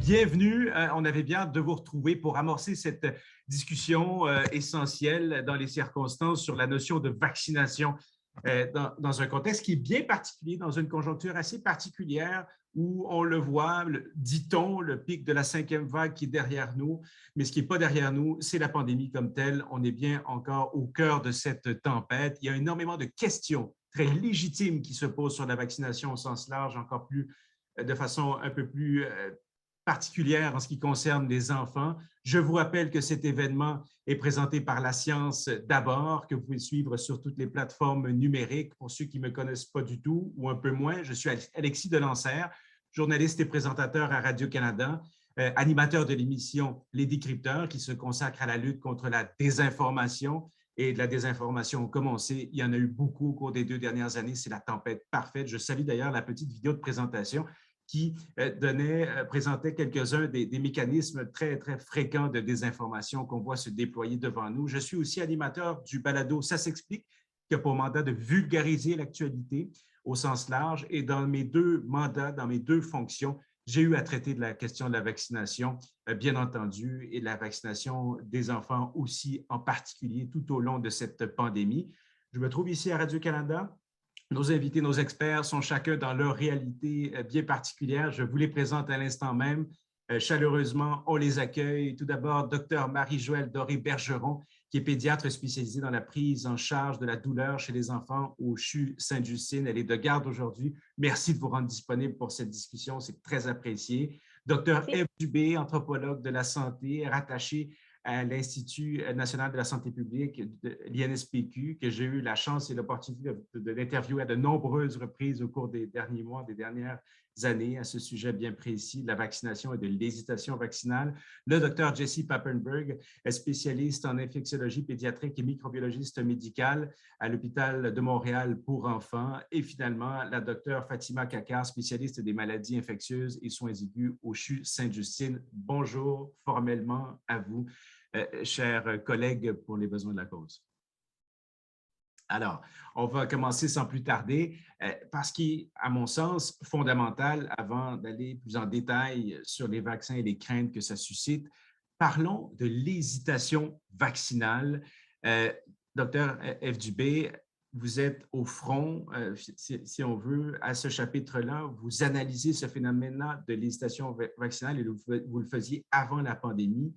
Bienvenue. On avait bien hâte de vous retrouver pour amorcer cette discussion essentielle dans les circonstances sur la notion de vaccination dans un contexte qui est bien particulier, dans une conjoncture assez particulière où on le voit, dit-on, le pic de la 5e vague qui est derrière nous, mais ce qui n'est pas derrière nous, c'est la pandémie comme telle. On est bien encore au cœur de cette tempête. Il y a énormément de questions très légitimes qui se posent sur la vaccination au sens large, encore plus de façon un peu plus particulière en ce qui concerne les enfants. Je vous rappelle que cet événement est présenté par La Science d'abord, que vous pouvez suivre sur toutes les plateformes numériques. Pour ceux qui ne me connaissent pas du tout ou un peu moins, je suis Alexis Delancer, journaliste et présentateur à Radio-Canada, animateur de l'émission Les Décrypteurs, qui se consacre à la lutte contre la désinformation. Et de la désinformation, comme on sait, il y en a eu beaucoup au cours des 2 dernières années. C'est la tempête parfaite. Je salue d'ailleurs la petite vidéo de présentation qui présentait quelques-uns des mécanismes très, très fréquents de désinformation qu'on voit se déployer devant nous. Je suis aussi animateur du balado Ça s'explique, qui a pour mandat de vulgariser l'actualité au sens large. Et dans mes 2 mandats, dans mes 2 fonctions, j'ai eu à traiter de la question de la vaccination, bien entendu, et de la vaccination des enfants aussi, en particulier, tout au long de cette pandémie. Je me trouve ici à Radio-Canada. Nos invités, nos experts sont chacun dans leur réalité bien particulière. Je vous les présente à l'instant même. Chaleureusement, on les accueille. Tout d'abord, Dr Marie-Joëlle Doré-Bergeron, qui est pédiatre spécialisée dans la prise en charge de la douleur chez les enfants au CHU Sainte-Justine. Elle est de garde aujourd'hui. Merci de vous rendre disponible pour cette discussion. C'est très apprécié. Dr Ève Dubé, anthropologue de la santé, rattachée à l'Institut national de la santé publique, l'INSPQ, que j'ai eu la chance et l'opportunité de l'interviewer à de nombreuses reprises au cours des derniers mois, des dernières années, à ce sujet bien précis de la vaccination et de l'hésitation vaccinale. Le docteur Jesse Papenburg est spécialiste en infectiologie pédiatrique et microbiologiste médical à l'hôpital de Montréal pour enfants. Et finalement, la docteure Fatima Kakar, spécialiste des maladies infectieuses et soins aigus au CHU Sainte-Justine. Bonjour formellement à vous, chers collègues pour les besoins de la cause. Alors, on va commencer sans plus tarder parce qu'il est, à mon sens, fondamental, avant d'aller plus en détail sur les vaccins et les craintes que ça suscite, parlons de l'hésitation vaccinale. Docteur Ève Dubé, vous êtes au front, si on veut, à ce chapitre-là. Vous analysez ce phénomène-là de l'hésitation vaccinale et vous le faisiez avant la pandémie.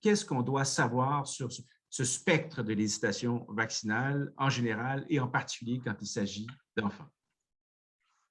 Qu'est-ce qu'on doit savoir sur ce spectre de l'hésitation vaccinale en général et en particulier quand il s'agit d'enfants?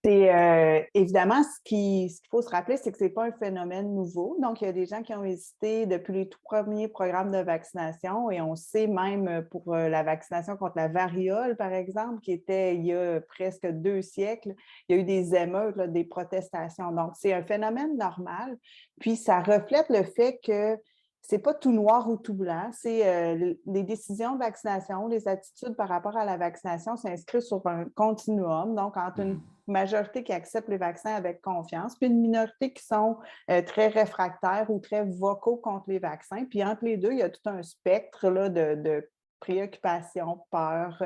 C'est évidemment, ce qu'il faut se rappeler, c'est que ce n'est pas un phénomène nouveau. Donc, il y a des gens qui ont hésité depuis les tout premiers programmes de vaccination et on sait même pour la vaccination contre la variole, par exemple, qui était il y a presque 2 siècles, il y a eu des émeutes, là, des protestations. Donc, c'est un phénomène normal. Puis, ça reflète le fait que ce n'est pas tout noir ou tout blanc. C'est les décisions de vaccination, les attitudes par rapport à la vaccination s'inscrivent sur un continuum, donc entre une majorité qui accepte les vaccins avec confiance, puis une minorité qui sont très réfractaires ou très vocaux contre les vaccins. Puis entre les deux, il y a tout un spectre là, de préoccupations, peurs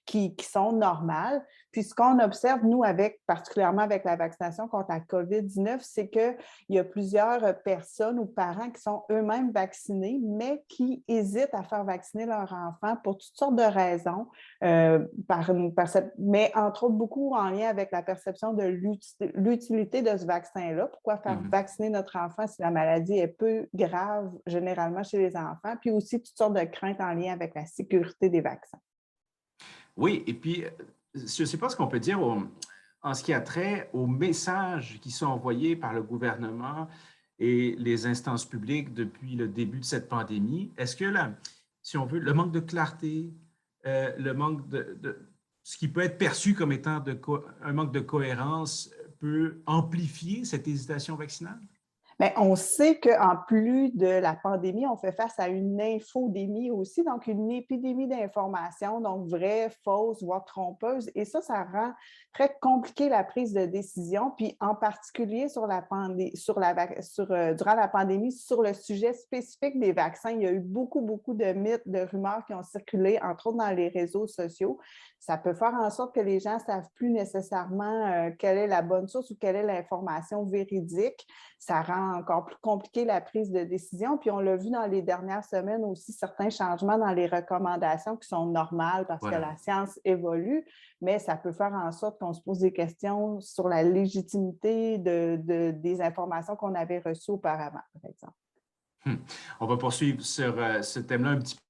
qui sont normales. Puis ce qu'on observe, nous, particulièrement avec la vaccination contre la COVID-19, c'est qu'il y a plusieurs personnes ou parents qui sont eux-mêmes vaccinés, mais qui hésitent à faire vacciner leur enfant pour toutes sortes de raisons, mais entre autres beaucoup en lien avec la perception de l'utilité de ce vaccin-là. Pourquoi faire vacciner notre enfant si la maladie est peu grave généralement chez les enfants, puis aussi toutes sortes de craintes en lien avec la sécurité des vaccins. Oui, et puis, je ne sais pas ce qu'on peut dire en ce qui a trait aux messages qui sont envoyés par le gouvernement et les instances publiques depuis le début de cette pandémie. Est-ce que, si on veut, le manque de clarté, le manque ce qui peut être perçu comme étant un manque de cohérence peut amplifier cette hésitation vaccinale? Bien, on sait qu'en plus de la pandémie, on fait face à une infodémie aussi, donc une épidémie d'informations, donc vraies, fausses, voire trompeuses. Et ça rend très compliqué la prise de décision, puis en particulier durant la pandémie, sur le sujet spécifique des vaccins. Il y a eu beaucoup de mythes, de rumeurs qui ont circulé, entre autres dans les réseaux sociaux. Ça peut faire en sorte que les gens ne savent plus nécessairement quelle est la bonne source ou quelle est l'information véridique. Ça rend rend encore plus compliqué la prise de décision. Puis on l'a vu dans les dernières semaines aussi, certains changements dans les recommandations qui sont normales parce que la science évolue, mais ça peut faire en sorte qu'on se pose des questions sur la légitimité des informations qu'on avait reçues auparavant, par exemple. On va poursuivre sur ce thème-là un petit peu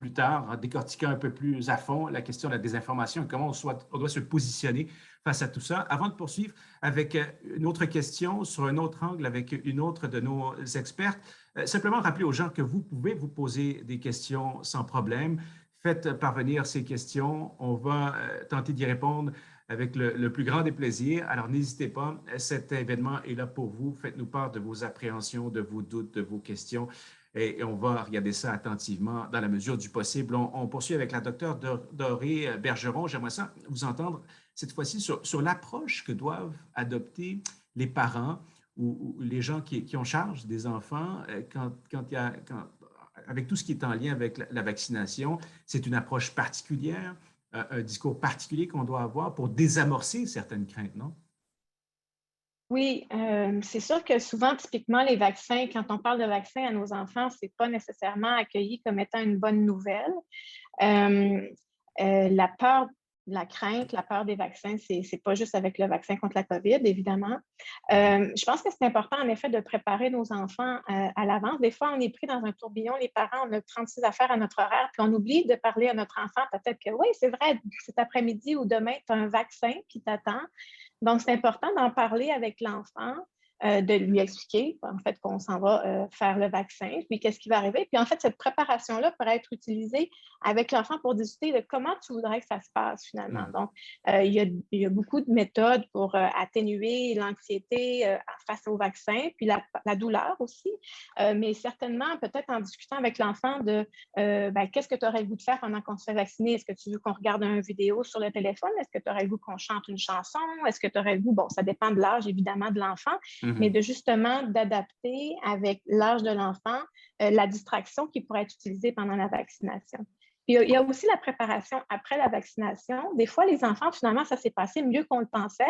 plus tard, en décortiquant un peu plus à fond la question de la désinformation et comment on doit se positionner face à tout ça. Avant de poursuivre avec une autre question sur un autre angle avec une autre de nos expertes, simplement rappeler aux gens que vous pouvez vous poser des questions sans problème. Faites parvenir ces questions. On va tenter d'y répondre avec le plus grand des plaisirs. Alors, n'hésitez pas. Cet événement est là pour vous. Faites-nous part de vos appréhensions, de vos doutes, de vos questions. Et on va regarder ça attentivement dans la mesure du possible. On poursuit avec la docteure Dorée Bergeron. J'aimerais ça vous entendre cette fois-ci sur l'approche que doivent adopter les parents ou les gens qui ont charge des enfants avec tout ce qui est en lien avec la vaccination. C'est une approche particulière, un discours particulier qu'on doit avoir pour désamorcer certaines craintes, non? Oui, c'est sûr que souvent, typiquement, les vaccins, quand on parle de vaccins à nos enfants, ce n'est pas nécessairement accueilli comme étant une bonne nouvelle. La peur, la crainte, la peur des vaccins, ce n'est pas juste avec le vaccin contre la COVID, évidemment. Je pense que c'est important, en effet, de préparer nos enfants à l'avance. Des fois, on est pris dans un tourbillon, les parents, on a 36 affaires à notre horaire, puis on oublie de parler à notre enfant. Peut-être que oui, c'est vrai, cet après-midi ou demain, tu as un vaccin qui t'attend. Donc, c'est important d'en parler avec l'enfant, de lui expliquer, en fait, qu'on s'en va faire le vaccin, puis qu'est-ce qui va arriver. Puis, en fait, cette préparation-là pourrait être utilisée avec l'enfant pour discuter de comment tu voudrais que ça se passe, finalement. Donc, il y a beaucoup de méthodes pour atténuer l'anxiété face au vaccin, puis la douleur aussi. Mais certainement, peut-être en discutant avec l'enfant de qu'est-ce que tu aurais le goût de faire pendant qu'on se fait vacciner? Est-ce que tu veux qu'on regarde une vidéo sur le téléphone? Est-ce que tu aurais le goût qu'on chante une chanson? Est-ce que tu aurais le goût, bon, ça dépend de l'âge, évidemment, de l'enfant, mais de justement d'adapter avec l'âge de l'enfant la distraction qui pourrait être utilisée pendant la vaccination. Puis, il y a aussi la préparation après la vaccination. Des fois, les enfants, finalement, ça s'est passé mieux qu'on le pensait.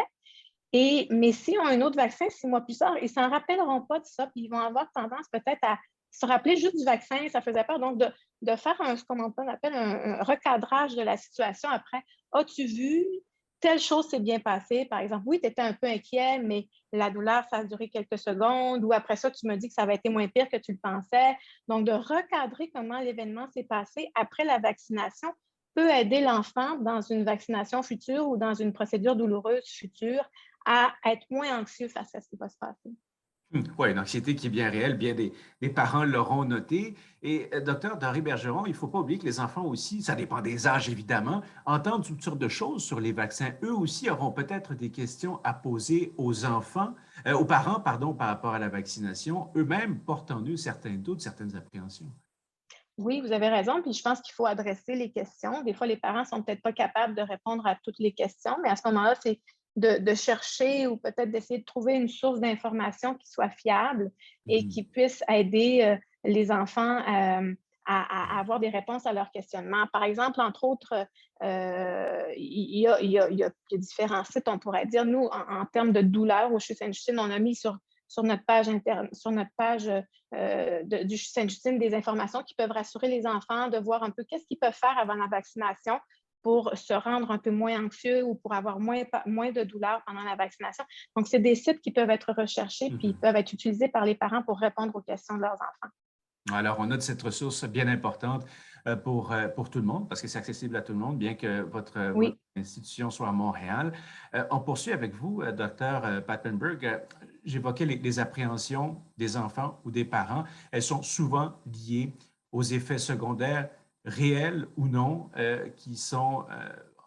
Mais s'ils ont un autre vaccin 6 mois plus tard, ils ne s'en rappelleront pas de ça, puis ils vont avoir tendance peut-être à se rappeler juste du vaccin, ça faisait peur. Donc, de faire on appelle un recadrage de la situation après. As-tu vu? Telle chose s'est bien passée. Par exemple, oui, tu étais un peu inquiet, mais la douleur, ça a duré quelques secondes. Ou après ça, tu me dis que ça avait été moins pire que tu le pensais. Donc, de recadrer comment l'événement s'est passé après la vaccination peut aider l'enfant dans une vaccination future ou dans une procédure douloureuse future à être moins anxieux face à ce qui va se passer. Oui, une anxiété qui est bien réelle, bien des parents l'auront noté. Et docteur Dorée Bergeron, il ne faut pas oublier que les enfants aussi, ça dépend des âges évidemment, entendent toutes sortes de choses sur les vaccins. Eux aussi auront peut-être des questions à poser aux parents, pardon, par rapport à la vaccination. Eux-mêmes portent en eux certains doutes, certaines appréhensions. Oui, vous avez raison, puis je pense qu'il faut adresser les questions. Des fois, les parents ne sont peut-être pas capables de répondre à toutes les questions, mais à ce moment-là, c'est de chercher ou peut-être d'essayer de trouver une source d'information qui soit fiable et qui puisse aider les enfants à avoir des réponses à leurs questionnements. Par exemple, entre autres, il y a différents sites, on pourrait dire. Nous, en termes de douleur au CHU Sainte-Justine, on a mis sur notre page du CHU Sainte-Justine des informations qui peuvent rassurer les enfants de voir un peu qu'est-ce qu'ils peuvent faire avant la vaccination pour se rendre un peu moins anxieux ou pour avoir moins de douleur pendant la vaccination. Donc, c'est des sites qui peuvent être recherchés puis ils peuvent être utilisés par les parents pour répondre aux questions de leurs enfants. Alors, on a de cette ressource bien importante pour tout le monde, parce que c'est accessible à tout le monde, bien que votre institution soit à Montréal. On poursuit avec vous, Dr. Pattenberg. J'évoquais les appréhensions des enfants ou des parents. Elles sont souvent liées aux effets secondaires réels ou non qui sont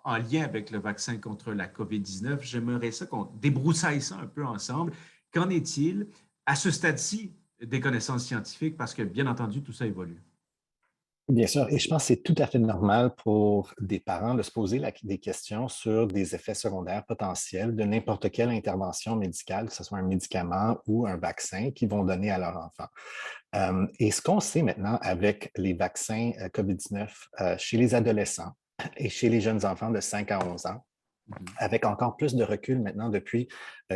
en lien avec le vaccin contre la COVID-19. J'aimerais ça qu'on débroussaille ça un peu ensemble. Qu'en est-il à ce stade-ci des connaissances scientifiques? Parce que, bien entendu, tout ça évolue. Bien sûr, et je pense que c'est tout à fait normal pour des parents de se poser des questions sur des effets secondaires potentiels de n'importe quelle intervention médicale, que ce soit un médicament ou un vaccin qu'ils vont donner à leur enfant. Et ce qu'on sait maintenant avec les vaccins COVID-19 chez les adolescents et chez les jeunes enfants de 5 à 11 ans, avec encore plus de recul maintenant depuis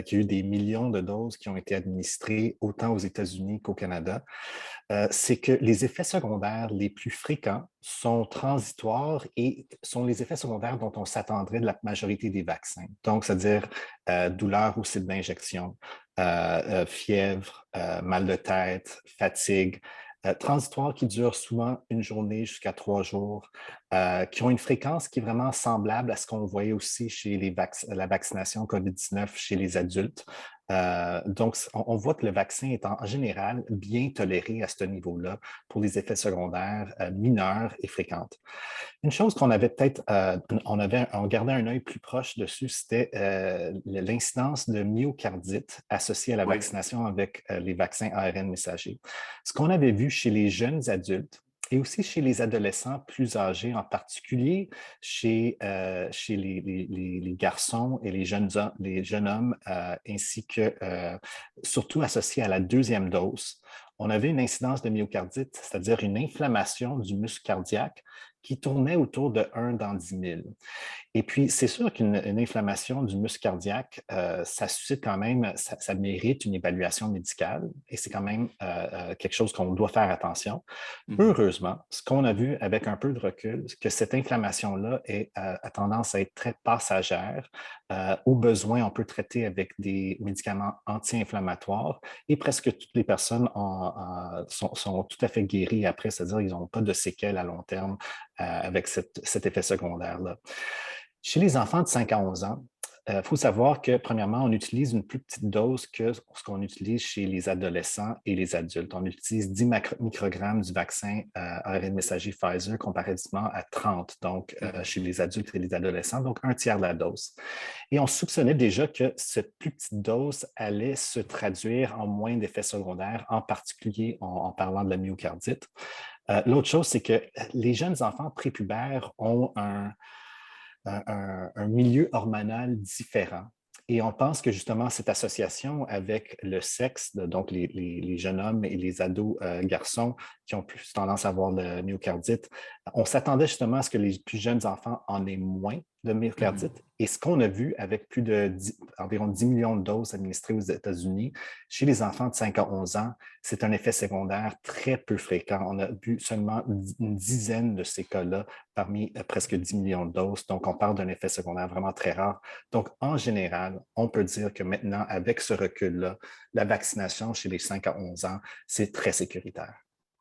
qu'il y a eu des millions de doses qui ont été administrées autant aux États-Unis qu'au Canada, c'est que les effets secondaires les plus fréquents sont transitoires et sont les effets secondaires dont on s'attendrait de la majorité des vaccins. Donc, c'est-à-dire douleur au site d'injection, fièvre, mal de tête, fatigue, transitoires qui durent souvent une journée jusqu'à 3 jours, qui ont une fréquence qui est vraiment semblable à ce qu'on voyait aussi chez la vaccination COVID-19 chez les adultes. Donc, on voit que le vaccin est en général bien toléré à ce niveau-là pour les effets secondaires mineurs et fréquents. Une chose qu'on avait peut-être, on gardait un œil plus proche dessus, c'était l'incidence de myocardite associée à la vaccination avec les vaccins ARN messagers. Ce qu'on avait vu chez les jeunes adultes, et aussi chez les adolescents plus âgés, en particulier chez les garçons et les jeunes hommes, ainsi que surtout associés à la deuxième dose, on avait une incidence de myocardite, c'est-à-dire une inflammation du muscle cardiaque qui tournait autour de 1 dans 10 000. Et puis, c'est sûr qu'une inflammation du muscle cardiaque, ça suscite quand même, ça mérite une évaluation médicale et c'est quand même quelque chose qu'on doit faire attention. Heureusement, ce qu'on a vu avec un peu de recul, c'est que cette inflammation-là a tendance à être très passagère. Au besoin, on peut traiter avec des médicaments anti-inflammatoires et presque toutes les personnes sont tout à fait guéries après, c'est-à-dire qu'ils n'ont pas de séquelles à long terme avec cet effet secondaire-là. Chez les enfants de 5 à 11 ans, il faut savoir que, premièrement, on utilise une plus petite dose que ce qu'on utilise chez les adolescents et les adultes. On utilise 10 microgrammes du vaccin ARN messager Pfizer comparativement à 30, donc chez les adultes et les adolescents, donc un tiers de la dose. Et on soupçonnait déjà que cette plus petite dose allait se traduire en moins d'effets secondaires, en particulier en parlant de la myocardite. L'autre chose, c'est que les jeunes enfants prépubères ont un milieu hormonal différent. Et on pense que justement, cette association avec le sexe, donc les jeunes hommes et les ados garçons qui ont plus tendance à avoir le myocardite, on s'attendait justement à ce que les plus jeunes enfants en aient moins de myocardite. Et ce qu'on a vu avec environ 10 millions de doses administrées aux États-Unis, chez les enfants de 5 à 11 ans, c'est un effet secondaire très peu fréquent. On a vu seulement une dizaine de ces cas-là parmi presque 10 millions de doses. Donc, on parle d'un effet secondaire vraiment très rare. Donc, en général, on peut dire que maintenant, avec ce recul-là, la vaccination chez les 5 à 11 ans, c'est très sécuritaire.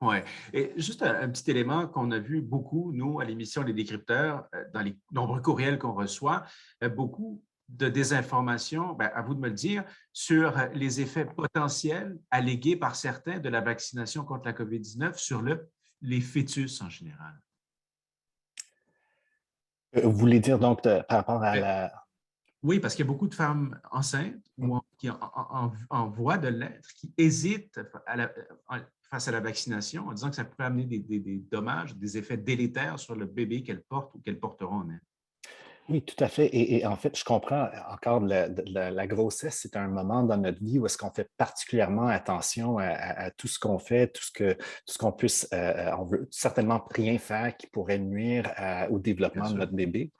Oui. Et juste un petit élément qu'on a vu beaucoup, nous, à l'émission Les Décrypteurs, dans les nombreux courriels qu'on reçoit, beaucoup de désinformation, à vous de me le dire, sur les effets potentiels allégués par certains de la vaccination contre la COVID-19 sur les fœtus en général. Vous voulez dire donc par rapport à la... Oui, parce qu'il y a beaucoup de femmes enceintes ou qui en voie de l'être qui hésitent face à la vaccination en disant que ça pourrait amener des dommages, des effets délétères sur le bébé qu'elles portent ou qu'elles porteront en elles. Oui, tout à fait. Et en fait, je comprends encore la grossesse, c'est un moment dans notre vie où est-ce qu'on fait particulièrement attention à tout ce qu'on fait, tout ce qu'on puisse, on veut certainement rien faire qui pourrait nuire au développement de notre bébé.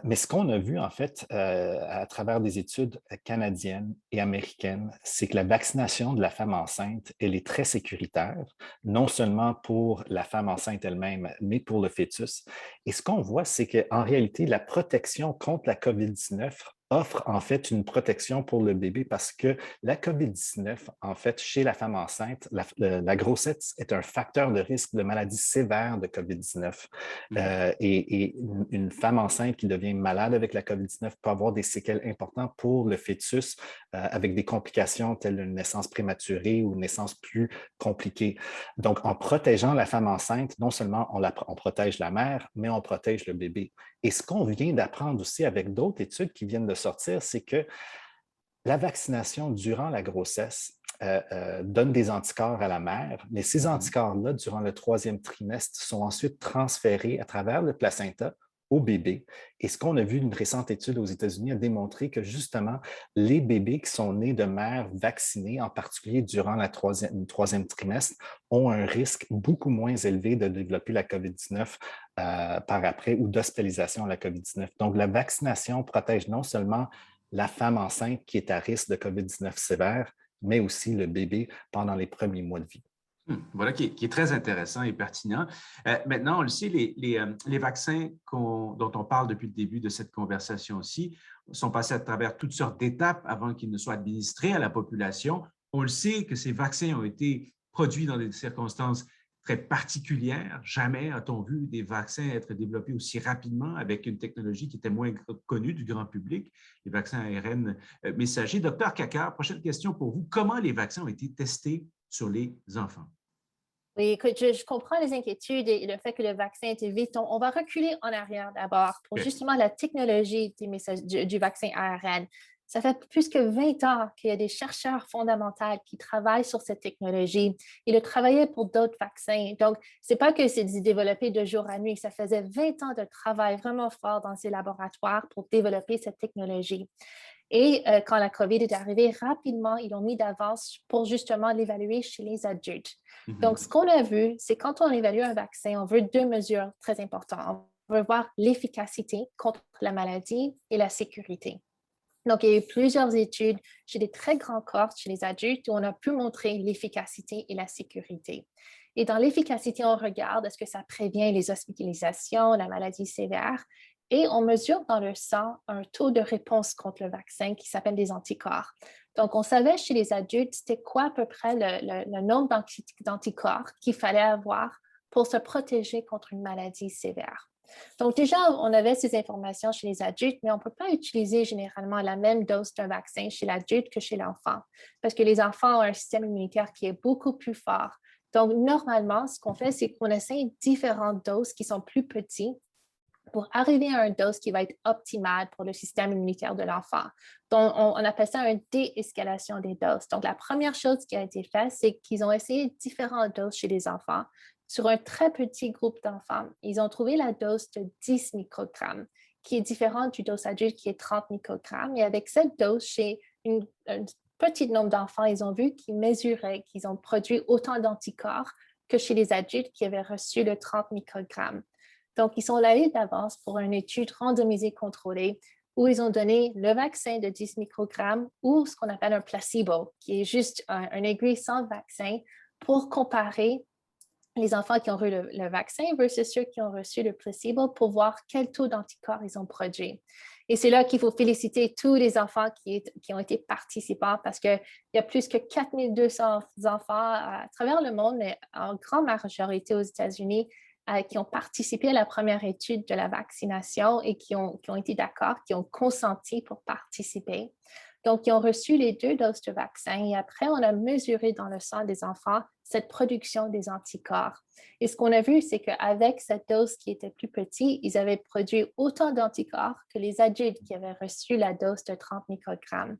Mais ce qu'on a vu, en fait, à travers des études canadiennes et américaines, c'est que la vaccination de la femme enceinte, elle est très sécuritaire, non seulement pour la femme enceinte elle-même, mais pour le fœtus. Et ce qu'on voit, c'est qu'en réalité, la protection contre la COVID-19 offre en fait une protection pour le bébé parce que la COVID-19, en fait, chez la femme enceinte, la grossesse est un facteur de risque de maladie sévère de COVID-19. Et une femme enceinte qui devient malade avec la COVID-19 peut avoir des séquelles importantes pour le fœtus avec des complications telles une naissance prématurée ou une naissance plus compliquée. Donc, en protégeant la femme enceinte, non seulement on protège la mère, mais on protège le bébé. Et ce qu'on vient d'apprendre aussi avec d'autres études qui viennent de sortir, c'est que la vaccination durant la grossesse donne des anticorps à la mère, mais ces anticorps-là, durant le 3e trimestre, sont ensuite transférés à travers le placenta aux bébés. Et ce qu'on a vu, une récente étude aux États-Unis a démontré que justement, les bébés qui sont nés de mères vaccinées, en particulier durant le troisième trimestre, ont un risque beaucoup moins élevé de développer la COVID-19 par après ou d'hospitalisation à la COVID-19. Donc, la vaccination protège non seulement la femme enceinte qui est à risque de COVID-19 sévère, mais aussi le bébé pendant les premiers mois de vie. Voilà qui est très intéressant et pertinent. Maintenant, on le sait, les vaccins dont on parle depuis le début de cette conversation aussi sont passés à travers toutes sortes d'étapes avant qu'ils ne soient administrés à la population. On le sait que ces vaccins ont été produits dans des circonstances très particulières. Jamais a-t-on vu des vaccins être développés aussi rapidement avec une technologie qui était moins connue du grand public, les vaccins ARN messagers. Docteur Kakar, prochaine question pour vous. Comment les vaccins ont été testés sur les enfants? Oui, écoute, je comprends les inquiétudes et le fait que le vaccin était vite. On va reculer en arrière d'abord pour justement la technologie du vaccin ARN. Ça fait plus que 20 ans qu'il y a des chercheurs fondamentaux qui travaillent sur cette technologie. Ils ont travaillé pour d'autres vaccins. Donc, ce n'est pas que c'est développé de jour à nuit. Ça faisait 20 ans de travail vraiment fort dans ces laboratoires pour développer cette technologie. Et quand la COVID est arrivée, rapidement, ils l'ont mis d'avance pour justement l'évaluer chez les adultes. Donc, ce qu'on a vu, c'est quand on évalue un vaccin, on veut deux mesures très importantes. On veut voir l'efficacité contre la maladie et la sécurité. Donc, il y a eu plusieurs études chez des très grands cohortes, chez les adultes, où on a pu montrer l'efficacité et la sécurité. Et dans l'efficacité, on regarde est-ce que ça prévient les hospitalisations, la maladie sévère, et on mesure dans le sang un taux de réponse contre le vaccin qui s'appelle des anticorps. Donc, on savait chez les adultes, c'était quoi à peu près le nombre d'anticorps qu'il fallait avoir pour se protéger contre une maladie sévère. Donc, déjà, on avait ces informations chez les adultes, mais on ne peut pas utiliser généralement la même dose d'un vaccin chez l'adulte que chez l'enfant, parce que les enfants ont un système immunitaire qui est beaucoup plus fort. Donc, normalement, ce qu'on fait, c'est qu'on essaie différentes doses qui sont plus petites pour arriver à une dose qui va être optimale pour le système immunitaire de l'enfant. Donc, on appelle ça une déescalation des doses. Donc, la première chose qui a été faite, c'est qu'ils ont essayé différentes doses chez les enfants sur un très petit groupe d'enfants. Ils ont trouvé la dose de 10 microgrammes, qui est différente du dose adulte qui est 30 microgrammes. Et avec cette dose, chez un petit nombre d'enfants, ils ont vu qu'ils mesuraient, qu'ils ont produit autant d'anticorps que chez les adultes qui avaient reçu le 30 microgrammes. Donc, ils sont allés d'avance pour une étude randomisée contrôlée où ils ont donné le vaccin de 10 microgrammes ou ce qu'on appelle un placebo, qui est juste un aiguille sans vaccin pour comparer les enfants qui ont eu le vaccin versus ceux qui ont reçu le placebo pour voir quel taux d'anticorps ils ont produit. Et c'est là qu'il faut féliciter tous les enfants qui ont été participants parce qu'il y a plus que 4200 enfants à travers le monde, mais en grande majorité aux États-Unis, qui ont participé à la première étude de la vaccination et qui ont été d'accord, qui ont consenti pour participer. Donc, ils ont reçu les 2 doses de vaccin et après, on a mesuré dans le sang des enfants cette production des anticorps. Et ce qu'on a vu, c'est qu'avec cette dose qui était plus petite, ils avaient produit autant d'anticorps que les adultes qui avaient reçu la dose de 30 microgrammes.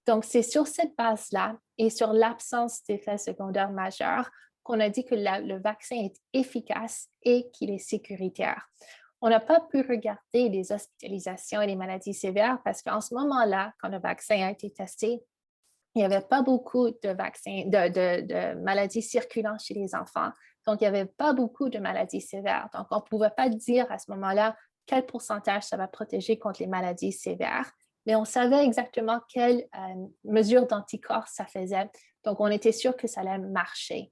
Donc, c'est sur cette base-là et sur l'absence d'effets secondaires majeurs qu'on a dit que le vaccin est efficace et qu'il est sécuritaire. On n'a pas pu regarder les hospitalisations et les maladies sévères parce qu'en ce moment-là, quand le vaccin a été testé, il n'y avait pas beaucoup de maladies circulantes chez les enfants. Donc, il n'y avait pas beaucoup de maladies sévères. Donc, on ne pouvait pas dire à ce moment-là quel pourcentage ça va protéger contre les maladies sévères, mais on savait exactement quelle mesure d'anticorps ça faisait. Donc, on était sûr que ça allait marcher.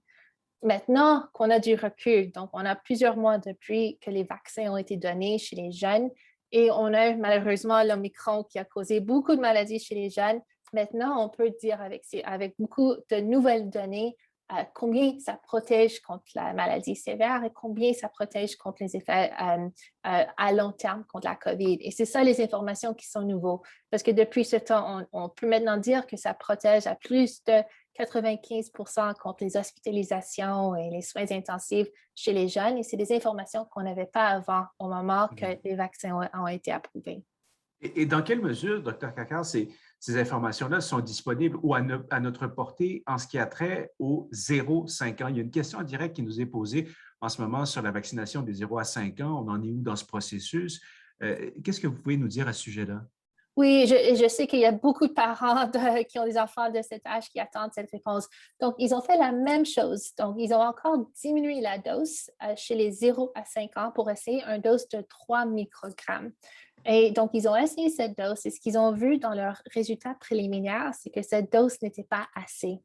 Maintenant qu'on a du recul, donc on a plusieurs mois depuis que les vaccins ont été donnés chez les jeunes et on a malheureusement l'Omicron qui a causé beaucoup de maladies chez les jeunes. Maintenant, on peut dire avec beaucoup de nouvelles données combien ça protège contre la maladie sévère et combien ça protège contre les effets à long terme contre la COVID. Et c'est ça les informations qui sont nouvelles. Parce que depuis ce temps, on peut maintenant dire que ça protège à plus de 95% contre les hospitalisations et les soins intensifs chez les jeunes. Et c'est des informations qu'on n'avait pas avant, au moment que les vaccins ont été approuvés. Et dans quelle mesure, Dr. Kakar, ces informations-là sont disponibles ou à notre portée en ce qui a trait aux 0-5 ans? Il y a une question en direct qui nous est posée en ce moment sur la vaccination des 0 à 5 ans. On en est où dans ce processus? Qu'est-ce que vous pouvez nous dire à ce sujet-là? Oui, je sais qu'il y a beaucoup de parents qui ont des enfants de cet âge qui attendent cette réponse. Donc, ils ont fait la même chose. Donc, ils ont encore diminué la dose chez les 0 à 5 ans pour essayer une dose de 3 microgrammes. Et donc, ils ont essayé cette dose et ce qu'ils ont vu dans leurs résultats préliminaires, c'est que cette dose n'était pas assez.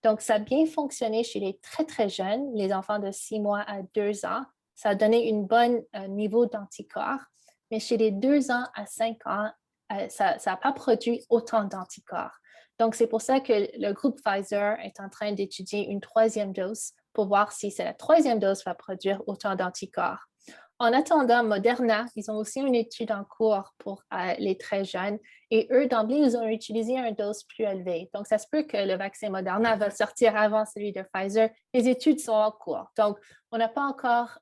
Donc, ça a bien fonctionné chez les très, très jeunes, les enfants de 6 mois à 2 ans. Ça a donné un bon niveau d'anticorps. Mais chez les 2 ans à 5 ans, ça n'a pas produit autant d'anticorps. Donc, c'est pour ça que le groupe Pfizer est en train d'étudier une 3e dose pour voir si la 3e dose va produire autant d'anticorps. En attendant, Moderna, ils ont aussi une étude en cours pour les très jeunes et eux, d'emblée, ils ont utilisé une dose plus élevée. Donc, ça se peut que le vaccin Moderna va sortir avant celui de Pfizer. Les études sont en cours. Donc, on n'a pas encore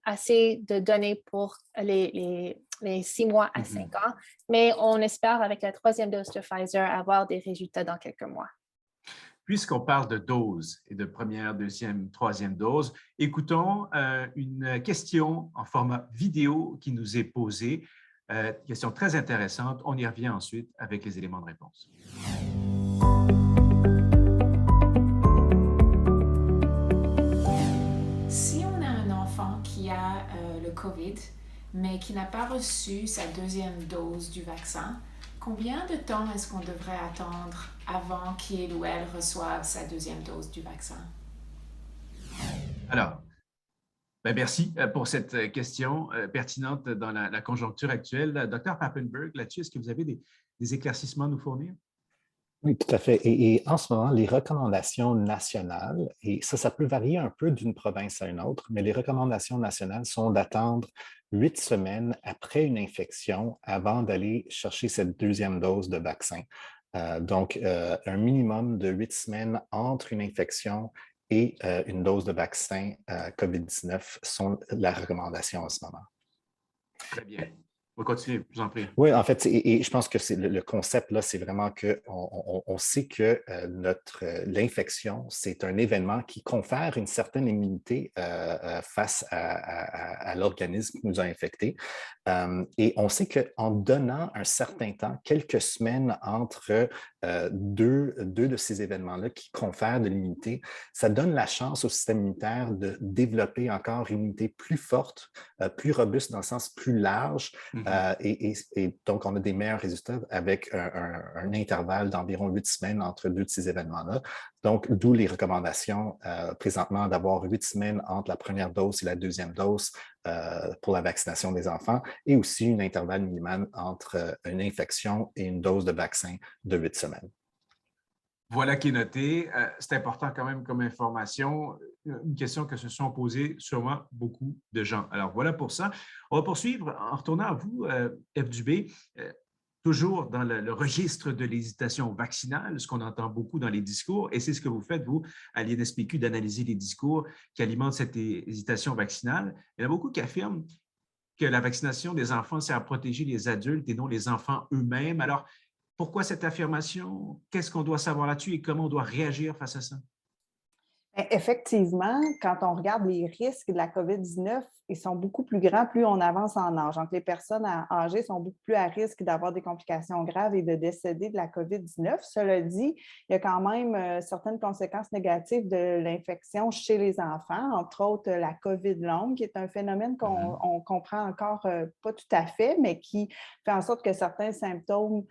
assez de données pour les 6 mois à 5 ans, mais on espère, avec la 3e dose de Pfizer, avoir des résultats dans quelques mois. Puisqu'on parle de doses et de première, deuxième, troisième dose, écoutons une question en format vidéo qui nous est posée. Question très intéressante. On y revient ensuite avec les éléments de réponse. Si on a un enfant qui a le COVID, mais qui n'a pas reçu sa 2e dose du vaccin, combien de temps est-ce qu'on devrait attendre avant qu'il ou elle reçoive sa 2e dose du vaccin? Alors, merci pour cette question pertinente dans la conjoncture actuelle. Dr. Papenburg, là-dessus, est-ce que vous avez des éclaircissements à nous fournir? Oui, tout à fait. Et en ce moment, les recommandations nationales, et ça peut varier un peu d'une province à une autre, mais les recommandations nationales sont d'attendre 8 semaines après une infection avant d'aller chercher cette 2e dose de vaccin. Donc, un minimum de 8 semaines entre une infection et une dose de vaccin COVID-19 sont la recommandation en ce moment. Très bien. On va continuer, je vous en prie. Oui, en fait, et je pense que le concept, là, c'est vraiment qu'on sait que l'infection, c'est un événement qui confère une certaine immunité face à l'organisme qui nous a infectés. Et on sait qu'en donnant un certain temps, quelques semaines entre deux de ces événements-là qui confèrent de l'immunité, ça donne la chance au système immunitaire de développer encore une immunité plus forte, plus robuste dans le sens plus large. Et donc, on a des meilleurs résultats avec un intervalle d'environ 8 semaines entre 2 de ces événements-là. Donc, d'où les recommandations présentement d'avoir 8 semaines entre la première dose et la 2e dose pour la vaccination des enfants et aussi un intervalle minimal entre une infection et une dose de vaccin de 8 semaines. Voilà qui est noté. C'est important quand même comme information, une question que se sont posées sûrement beaucoup de gens. Alors voilà pour ça. On va poursuivre en retournant à vous, F. Dubé, toujours dans le registre de l'hésitation vaccinale, ce qu'on entend beaucoup dans les discours, et c'est ce que vous faites, vous, à l'INSPQ, d'analyser les discours qui alimentent cette hésitation vaccinale. Il y en a beaucoup qui affirment que la vaccination des enfants sert à protéger les adultes et non les enfants eux-mêmes. Alors, pourquoi cette affirmation? Qu'est-ce qu'on doit savoir là-dessus et comment on doit réagir face à ça? Effectivement, quand on regarde les risques de la COVID-19, ils sont beaucoup plus grands plus on avance en âge. Donc, les personnes âgées sont beaucoup plus à risque d'avoir des complications graves et de décéder de la COVID-19. Cela dit, il y a quand même certaines conséquences négatives de l'infection chez les enfants, entre autres la COVID longue, qui est un phénomène qu'on comprend encore pas tout à fait, mais qui fait en sorte que certains symptômes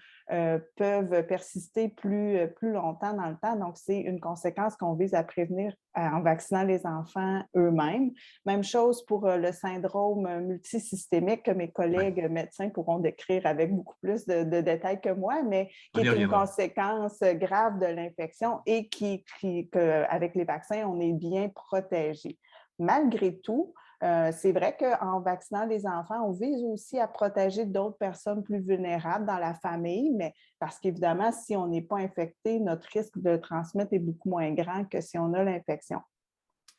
peuvent persister plus longtemps dans le temps. Donc, c'est une conséquence qu'on vise à prévenir en vaccinant les enfants eux-mêmes. Même chose pour le syndrome multisystémique que mes collègues médecins pourront décrire avec beaucoup plus de détails que moi, mais qui est une conséquence grave de l'infection et qu'avec les vaccins, on est bien protégé. Malgré tout, c'est vrai qu'en vaccinant les enfants, on vise aussi à protéger d'autres personnes plus vulnérables dans la famille, mais parce qu'évidemment, si on n'est pas infecté, notre risque de transmettre est beaucoup moins grand que si on a l'infection.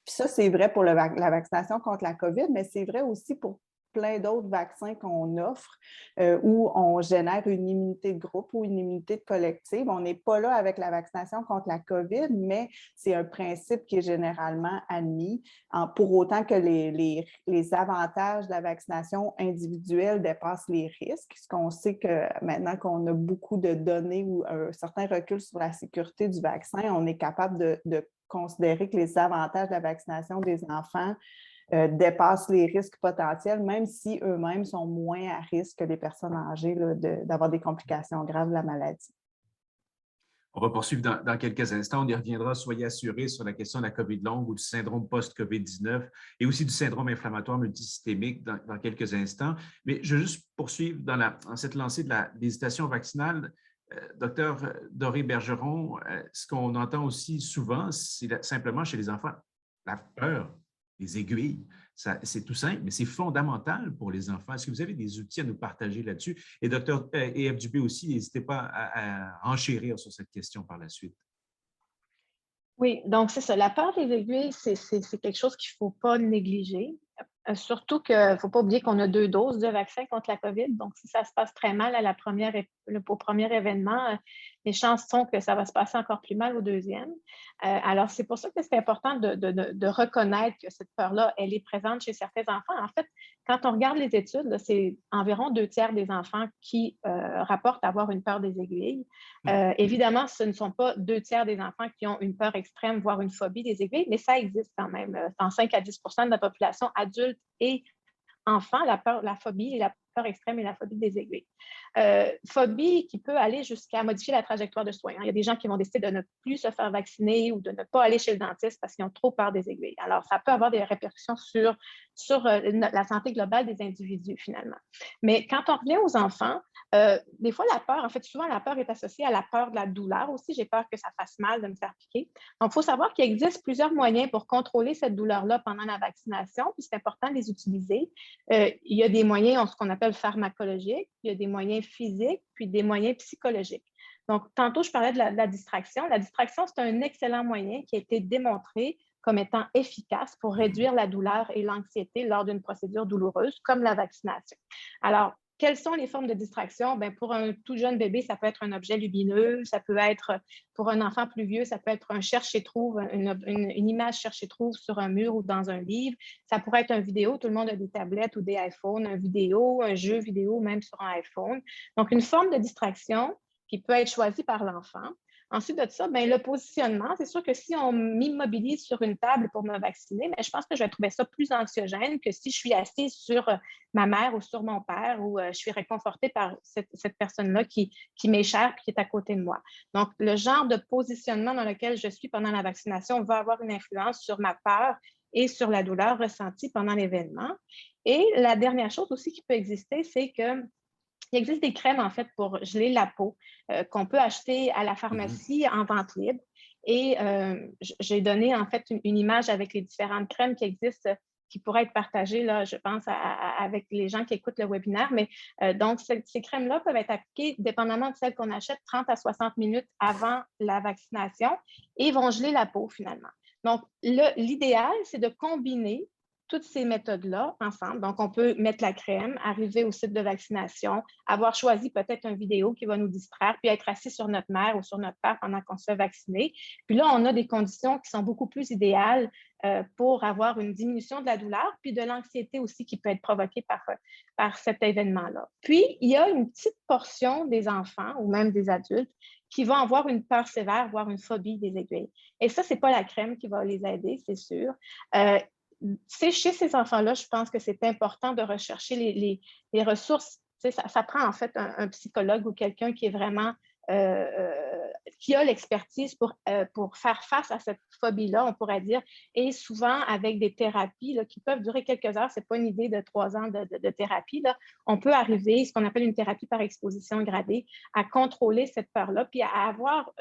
Puis ça, c'est vrai pour la vaccination contre la COVID, mais c'est vrai aussi pour plein d'autres vaccins qu'on offre où on génère une immunité de groupe ou une immunité de collective. On n'est pas là avec la vaccination contre la COVID, mais c'est un principe qui est généralement admis pour autant que les avantages de la vaccination individuelle dépassent les risques. Ce qu'on sait que maintenant qu'on a beaucoup de données ou un certain recul sur la sécurité du vaccin, on est capable de considérer que les avantages de la vaccination des enfants dépassent les risques potentiels, même si eux-mêmes sont moins à risque que les personnes âgées là, d'avoir des complications graves de la maladie. On va poursuivre dans quelques instants. On y reviendra, soyez assurés, sur la question de la COVID longue ou du syndrome post-COVID-19 et aussi du syndrome inflammatoire multisystémique dans quelques instants. Mais je veux juste poursuivre dans cette lancée de l'hésitation vaccinale. Docteur Doré Bergeron, ce qu'on entend aussi souvent, c'est simplement chez les enfants, la peur des aiguilles. C'est tout simple, mais c'est fondamental pour les enfants. Est-ce que vous avez des outils à nous partager là-dessus? Et Dr. E.F. Dubé aussi, n'hésitez pas à enchérir sur cette question par la suite. Oui, donc c'est ça. La peur des aiguilles, c'est quelque chose qu'il ne faut pas négliger. Surtout qu'il ne faut pas oublier qu'on a 2 doses de vaccin contre la COVID. Donc, si ça se passe très mal au premier événement, les chances sont que ça va se passer encore plus mal au deuxième. Alors, c'est pour ça que c'est important de reconnaître que cette peur-là, elle est présente chez certains enfants. En fait, quand on regarde les études, là, c'est environ 2/3 des enfants qui rapportent avoir une peur des aiguilles. Évidemment, ce ne sont pas 2/3 des enfants qui ont une peur extrême, voire une phobie des aiguilles, mais ça existe quand même. Dans 5 à 10% de la population adulte et enfants, la phobie et la peur extrême et la phobie des aiguilles. Phobie qui peut aller jusqu'à modifier la trajectoire de soins. Il y a des gens qui vont décider de ne plus se faire vacciner ou de ne pas aller chez le dentiste parce qu'ils ont trop peur des aiguilles. Alors, ça peut avoir des répercussions sur la santé globale des individus, finalement. Mais quand on revient aux enfants, des fois, la peur, en fait, souvent, la peur est associée à la peur de la douleur aussi. J'ai peur que ça fasse mal de me faire piquer. Donc, il faut savoir qu'il existe plusieurs moyens pour contrôler cette douleur-là pendant la vaccination, puis c'est important de les utiliser. Il y a des moyens, ce qu'on appelle pharmacologiques, il y a des moyens physiques, puis des moyens psychologiques. Donc, tantôt, je parlais de la distraction. La distraction, c'est un excellent moyen qui a été démontré comme étant efficace pour réduire la douleur et l'anxiété lors d'une procédure douloureuse, comme la vaccination. Alors, quelles sont les formes de distraction? Bien, pour un tout jeune bébé, ça peut être un objet lumineux, ça peut être, pour un enfant plus vieux, ça peut être un cherche-et-trouve, une image cherche-et-trouve sur un mur ou dans un livre. Ça pourrait être une vidéo, tout le monde a des tablettes ou des iPhones, un jeu vidéo même sur un iPhone. Donc, une forme de distraction qui peut être choisie par l'enfant. Ensuite de ça, bien, le positionnement, c'est sûr que si on m'immobilise sur une table pour me vacciner, bien, je pense que je vais trouver ça plus anxiogène que si je suis assise sur ma mère ou sur mon père ou je suis réconfortée par cette personne-là qui m'est chère et qui est à côté de moi. Donc, le genre de positionnement dans lequel je suis pendant la vaccination va avoir une influence sur ma peur et sur la douleur ressentie pendant l'événement. Et la dernière chose aussi qui peut exister, c'est que il existe des crèmes, en fait, pour geler la peau qu'on peut acheter à la pharmacie en vente libre. Et j'ai donné, en fait, une image avec les différentes crèmes qui existent, qui pourraient être partagées, là, je pense, avec les gens qui écoutent le webinaire. Mais donc, ces crèmes-là peuvent être appliquées, dépendamment de celles qu'on achète, 30 à 60 minutes avant la vaccination et vont geler la peau, finalement. Donc, l'idéal, c'est de combiner toutes ces méthodes-là ensemble. Donc, on peut mettre la crème, arriver au site de vaccination, avoir choisi peut-être une vidéo qui va nous distraire, puis être assis sur notre mère ou sur notre père pendant qu'on se fait vacciner. Puis là, on a des conditions qui sont beaucoup plus idéales pour avoir une diminution de la douleur, puis de l'anxiété aussi qui peut être provoquée par cet événement-là. Puis, il y a une petite portion des enfants ou même des adultes qui vont avoir une peur sévère, voire une phobie des aiguilles. Et ça, ce n'est pas la crème qui va les aider, c'est sûr. C'est chez ces enfants-là, je pense que c'est important de rechercher les ressources. Ça prend en fait un psychologue ou quelqu'un qui est vraiment qui a l'expertise pour faire face à cette phobie-là, on pourrait dire, et souvent avec des thérapies là, qui peuvent durer quelques heures. Ce n'est pas une idée de 3 ans de thérapie. Là. On peut arriver, ce qu'on appelle une thérapie par exposition gradée, à contrôler cette peur-là, puis à avoir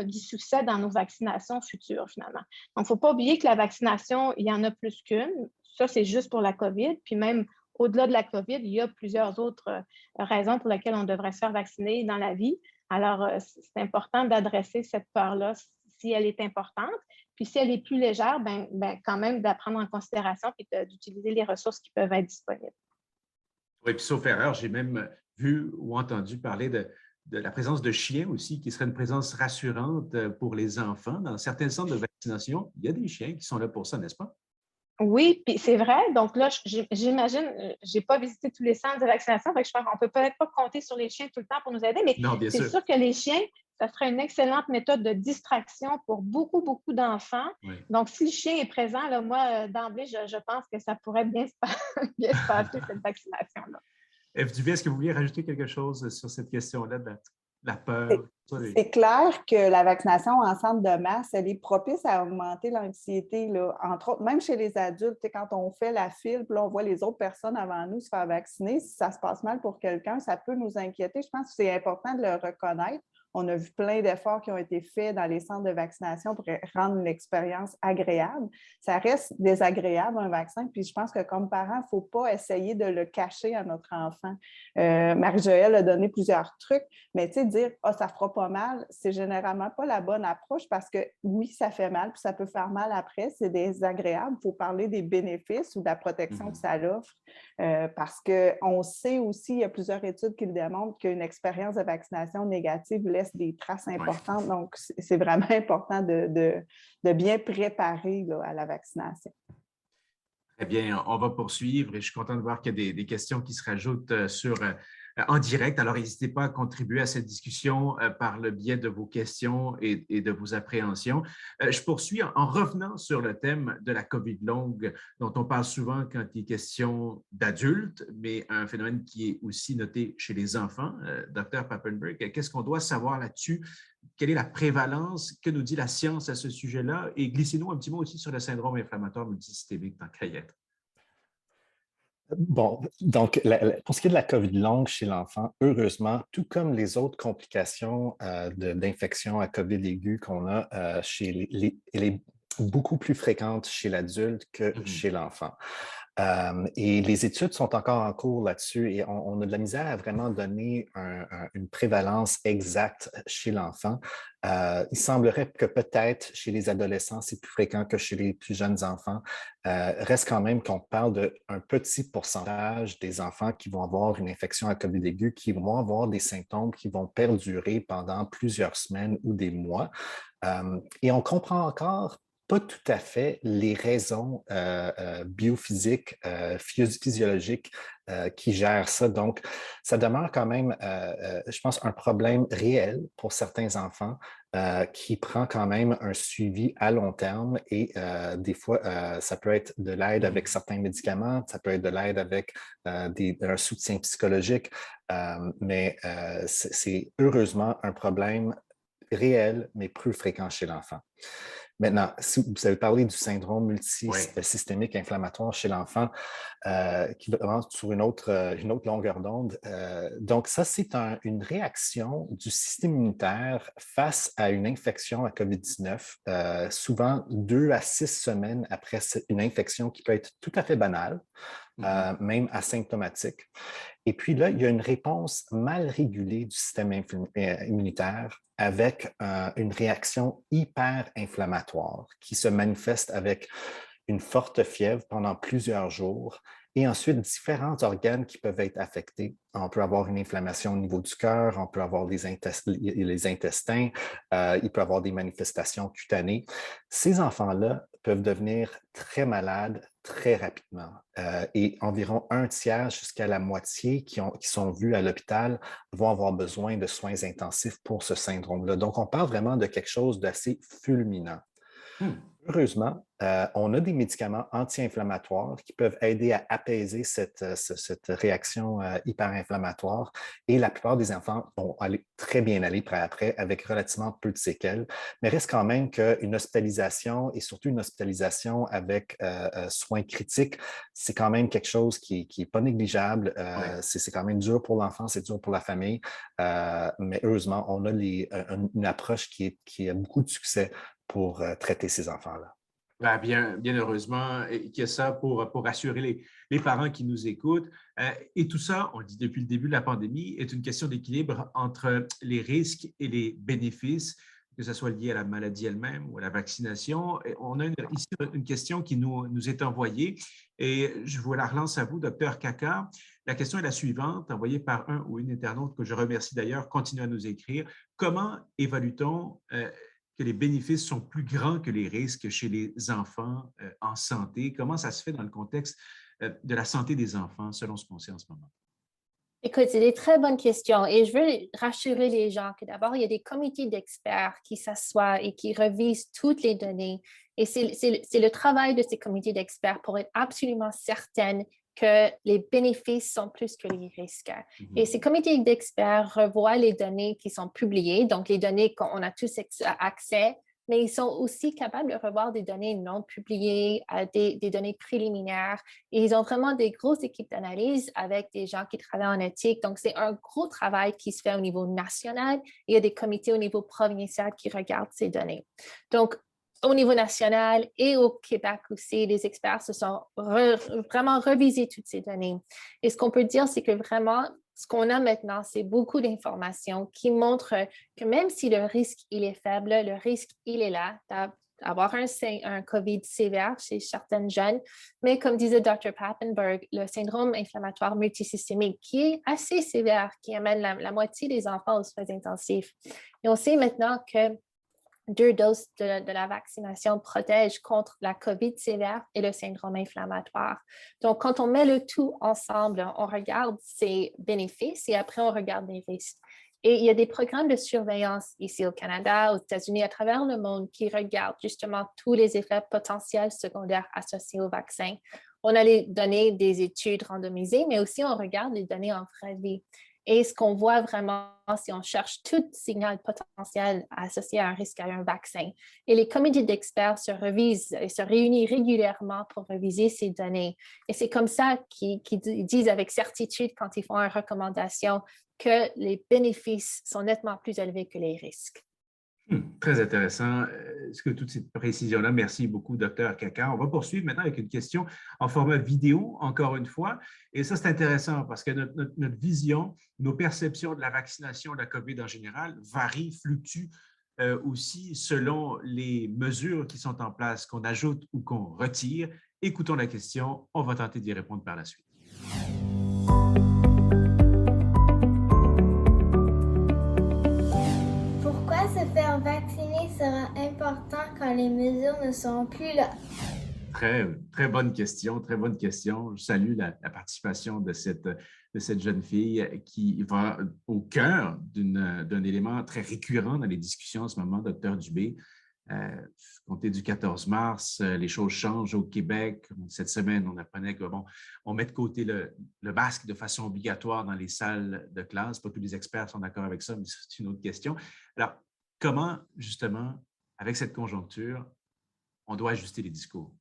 du succès dans nos vaccinations futures, finalement. Donc, il ne faut pas oublier que la vaccination, il y en a plus qu'une. Ça, c'est juste pour la COVID, puis même au-delà de la COVID, il y a plusieurs autres raisons pour lesquelles on devrait se faire vacciner dans la vie. Alors, c'est important d'adresser cette peur-là si elle est importante. Puis, si elle est plus légère, ben quand même d'apprendre en considération et d'utiliser les ressources qui peuvent être disponibles. Oui, puis sauf erreur, j'ai même vu ou entendu parler de la présence de chiens aussi, qui serait une présence rassurante pour les enfants. Dans certains centres de vaccination, il y a des chiens qui sont là pour ça, n'est-ce pas? Oui, puis c'est vrai. Donc là, j'imagine, je n'ai pas visité tous les centres de vaccination, fait que je pense qu'on ne peut peut-être pas compter sur les chiens tout le temps pour nous aider, mais Non, bien c'est sûr. sûr que les chiens, ça serait une excellente méthode de distraction pour beaucoup, beaucoup d'enfants. Oui. Donc, si le chien est présent, là, moi, d'emblée, je pense que ça pourrait bien bien se passer, cette vaccination-là. F. Dubé, est-ce que vous vouliez rajouter quelque chose sur cette question-là de la peur? C'est clair que la vaccination en centre de masse, elle est propice à augmenter l'anxiété, là. Entre autres, même chez les adultes, quand on fait la file, puis là, on voit les autres personnes avant nous se faire vacciner, si ça se passe mal pour quelqu'un, ça peut nous inquiéter. Je pense que c'est important de le reconnaître. On a vu plein d'efforts qui ont été faits dans les centres de vaccination pour rendre l'expérience agréable. Ça reste désagréable, un vaccin, puis je pense que comme parent, il ne faut pas essayer de le cacher à notre enfant. Marie-Joëlle a donné plusieurs trucs, mais tu sais, dire « Ah, ça ne fera pas mal », c'est généralement pas la bonne approche parce que oui, ça fait mal, puis ça peut faire mal après, c'est désagréable. Il faut parler des bénéfices ou de la protection que ça offre parce qu'on sait aussi, il y a plusieurs études qui le démontrent qu'une expérience de vaccination négative laisse des traces importantes. Donc, c'est vraiment important de bien préparer là, à la vaccination. Très bien, on va poursuivre et je suis content de voir qu'il y a des questions qui se rajoutent en direct. Alors, n'hésitez pas à contribuer à cette discussion par le biais de vos questions et de vos appréhensions. Je poursuis en revenant sur le thème de la COVID longue, dont on parle souvent quand il est question d'adultes, mais un phénomène qui est aussi noté chez les enfants. Dr. Papenburg, qu'est-ce qu'on doit savoir là-dessus? Quelle est la prévalence? Que nous dit la science à ce sujet-là? Et glissez-nous un petit mot aussi sur le syndrome inflammatoire multisystémique tant qu'à y être. Bon, donc, pour ce qui est de la COVID longue chez l'enfant, heureusement, tout comme les autres complications d'infection à COVID aiguë qu'on a chez elle est beaucoup plus fréquente chez l'adulte que chez l'enfant. Et les études sont encore en cours là-dessus et on a de la misère à vraiment donner une prévalence exacte chez l'enfant. Il semblerait que peut-être chez les adolescents, c'est plus fréquent que chez les plus jeunes enfants. Reste quand même qu'on parle d'un petit pourcentage des enfants qui vont avoir une infection à COVID aiguë, qui vont avoir des symptômes qui vont perdurer pendant plusieurs semaines ou des mois. Et on comprend encore pas tout à fait les raisons biophysiques, physiologiques qui gèrent ça. Donc, ça demeure quand même, je pense, un problème réel pour certains enfants qui prend quand même un suivi à long terme et des fois, ça peut être de l'aide avec certains médicaments, ça peut être de l'aide avec un soutien psychologique, mais c'est heureusement un problème réel, mais plus fréquent chez l'enfant. Maintenant, si vous avez parlé du syndrome multisystémique inflammatoire chez l'enfant, qui va vraiment sur une autre longueur d'onde. Donc, ça, c'est une réaction du système immunitaire face à une infection à COVID-19, souvent 2 à 6 semaines après une infection qui peut être tout à fait banale, même asymptomatique. Et puis là, il y a une réponse mal régulée du système immunitaire avec une réaction hyper-inflammatoire qui se manifeste avec une forte fièvre pendant plusieurs jours et ensuite différents organes qui peuvent être affectés. On peut avoir une inflammation au niveau du cœur, on peut avoir les intestins, il peut avoir des manifestations cutanées. Ces enfants-là peuvent devenir très malades très rapidement et environ 1/3 jusqu'à la moitié qui sont vus à l'hôpital vont avoir besoin de soins intensifs pour ce syndrome-là. Donc, on parle vraiment de quelque chose d'assez fulminant. Heureusement, on a des médicaments anti-inflammatoires qui peuvent aider à apaiser cette réaction hyper-inflammatoire et la plupart des enfants vont très bien aller après avec relativement peu de séquelles, mais reste quand même qu'une hospitalisation et surtout une hospitalisation avec soins critiques, c'est quand même quelque chose qui n'est pas négligeable. C'est quand même dur pour l'enfant, c'est dur pour la famille, mais heureusement, on a une approche qui a beaucoup de succès pour traiter ces enfants-là. Bien heureusement qu'il y a ça pour rassurer les parents qui nous écoutent. Et tout ça, on le dit depuis le début de la pandémie, est une question d'équilibre entre les risques et les bénéfices que ce soit lié à la maladie elle-même ou à la vaccination. Et on a ici une question qui nous est envoyée et je vous la relance à vous, Dr. Kaka. La question est la suivante, envoyée par un ou une internaute que je remercie d'ailleurs, continue à nous écrire. Comment évalue-t-on que les bénéfices sont plus grands que les risques chez les enfants en santé? Comment ça se fait dans le contexte de la santé des enfants, selon ce qu'on sait en ce moment? Écoute, c'est des très bonnes questions et je veux rassurer les gens que d'abord, il y a des comités d'experts qui s'assoient et qui revisent toutes les données. Et c'est le travail de ces comités d'experts pour être absolument certaine que les bénéfices sont plus que les risques. Et ces comités d'experts revoient les données qui sont publiées, donc les données qu'on a tous accès, mais ils sont aussi capables de revoir des données non publiées, des données préliminaires. Et ils ont vraiment des grosses équipes d'analyse avec des gens qui travaillent en éthique. Donc, c'est un gros travail qui se fait au niveau national. Il y a des comités au niveau provincial qui regardent ces données. Donc, au niveau national et au Québec aussi, les experts se sont vraiment revisés toutes ces données. Et ce qu'on peut dire, c'est que vraiment, ce qu'on a maintenant, c'est beaucoup d'informations qui montrent que même si le risque, il est faible, le risque, il est là d'avoir un COVID sévère chez certains jeunes. Mais comme disait Dr. Papenburg, le syndrome inflammatoire multisystémique qui est assez sévère, qui amène la moitié des enfants aux soins intensifs. Et on sait maintenant que 2 doses de la vaccination protègent contre la COVID sévère et le syndrome inflammatoire. Donc, quand on met le tout ensemble, on regarde ses bénéfices et après, on regarde les risques. Et il y a des programmes de surveillance ici au Canada, aux États-Unis, à travers le monde, qui regardent justement tous les effets potentiels secondaires associés au vaccin. On a les données des études randomisées, mais aussi on regarde les données en vraie vie. Et ce qu'on voit vraiment, si on cherche tout signal potentiel associé à un risque à un vaccin. Et les comités d'experts se revisent et se réunissent régulièrement pour reviser ces données. Et c'est comme ça qu'ils disent avec certitude, quand ils font une recommandation, que les bénéfices sont nettement plus élevés que les risques. Très intéressant. Est-ce que toutes ces précisions-là, merci beaucoup, Dr. Kaka. On va poursuivre maintenant avec une question en format vidéo, encore une fois. Et ça, c'est intéressant parce que notre vision, nos perceptions de la vaccination, de la COVID en général, varient, fluctuent aussi selon les mesures qui sont en place, qu'on ajoute ou qu'on retire. Écoutons la question. On va tenter d'y répondre par la suite. Se faire vacciner sera important quand les mesures ne seront plus là? Très bonne question, très bonne question. Je salue la participation de cette jeune fille qui va au cœur d'un élément très récurrent dans les discussions en ce moment, Dr. Dubé. Compté du 14 mars, les choses changent au Québec. Cette semaine, on apprenait que on met de côté le masque de façon obligatoire dans les salles de classe. Pas tous les experts sont d'accord avec ça, mais c'est une autre question. Alors, comment, justement, avec cette conjoncture, on doit ajuster les discours?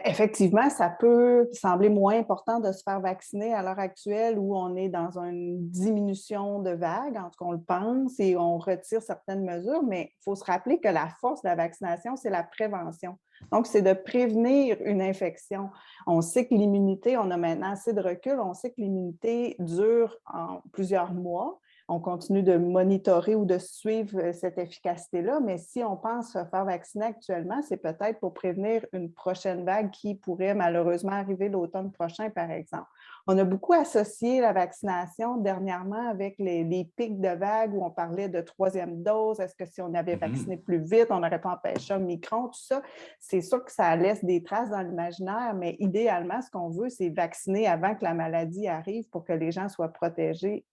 Effectivement, ça peut sembler moins important de se faire vacciner à l'heure actuelle où on est dans une diminution de vagues, en tout cas on le pense, et on retire certaines mesures, mais il faut se rappeler que la force de la vaccination, c'est la prévention. Donc, c'est de prévenir une infection. On sait que l'immunité, on a maintenant assez de recul, on sait que l'immunité dure en plusieurs mois. On continue de monitorer ou de suivre cette efficacité-là, mais si on pense se faire vacciner actuellement, c'est peut-être pour prévenir une prochaine vague qui pourrait malheureusement arriver l'automne prochain, par exemple. On a beaucoup associé la vaccination dernièrement avec les pics de vagues où on parlait de 3e dose. Est-ce que si on avait vacciné plus vite, on n'aurait pas empêché Omicron, tout ça? C'est sûr que ça laisse des traces dans l'imaginaire, mais idéalement, ce qu'on veut, c'est vacciner avant que la maladie arrive pour que les gens soient protégés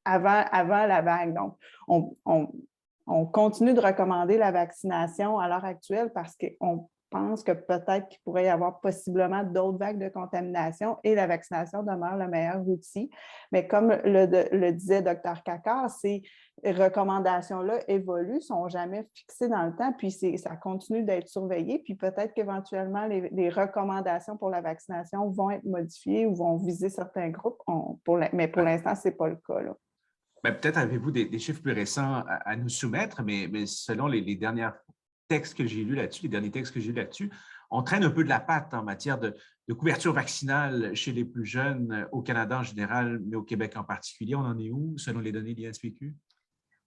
avant la vague. Donc, on continue de recommander la vaccination à l'heure actuelle parce qu'on pense que peut-être qu'il pourrait y avoir possiblement d'autres vagues de contamination et la vaccination demeure le meilleur outil. Mais comme le disait Dr. Kaka, ces recommandations-là évoluent, ne sont jamais fixées dans le temps, puis ça continue d'être surveillé, puis peut-être qu'éventuellement, les recommandations pour la vaccination vont être modifiées ou vont viser certains groupes, mais pour l'instant, ce n'est pas le cas, là. Bien, peut-être avez-vous des chiffres plus récents à nous soumettre, mais selon les derniers textes que j'ai lus là-dessus, on traîne un peu de la patte en matière de couverture vaccinale chez les plus jeunes au Canada en général, mais au Québec en particulier. On en est où, selon les données de l'INSPQ?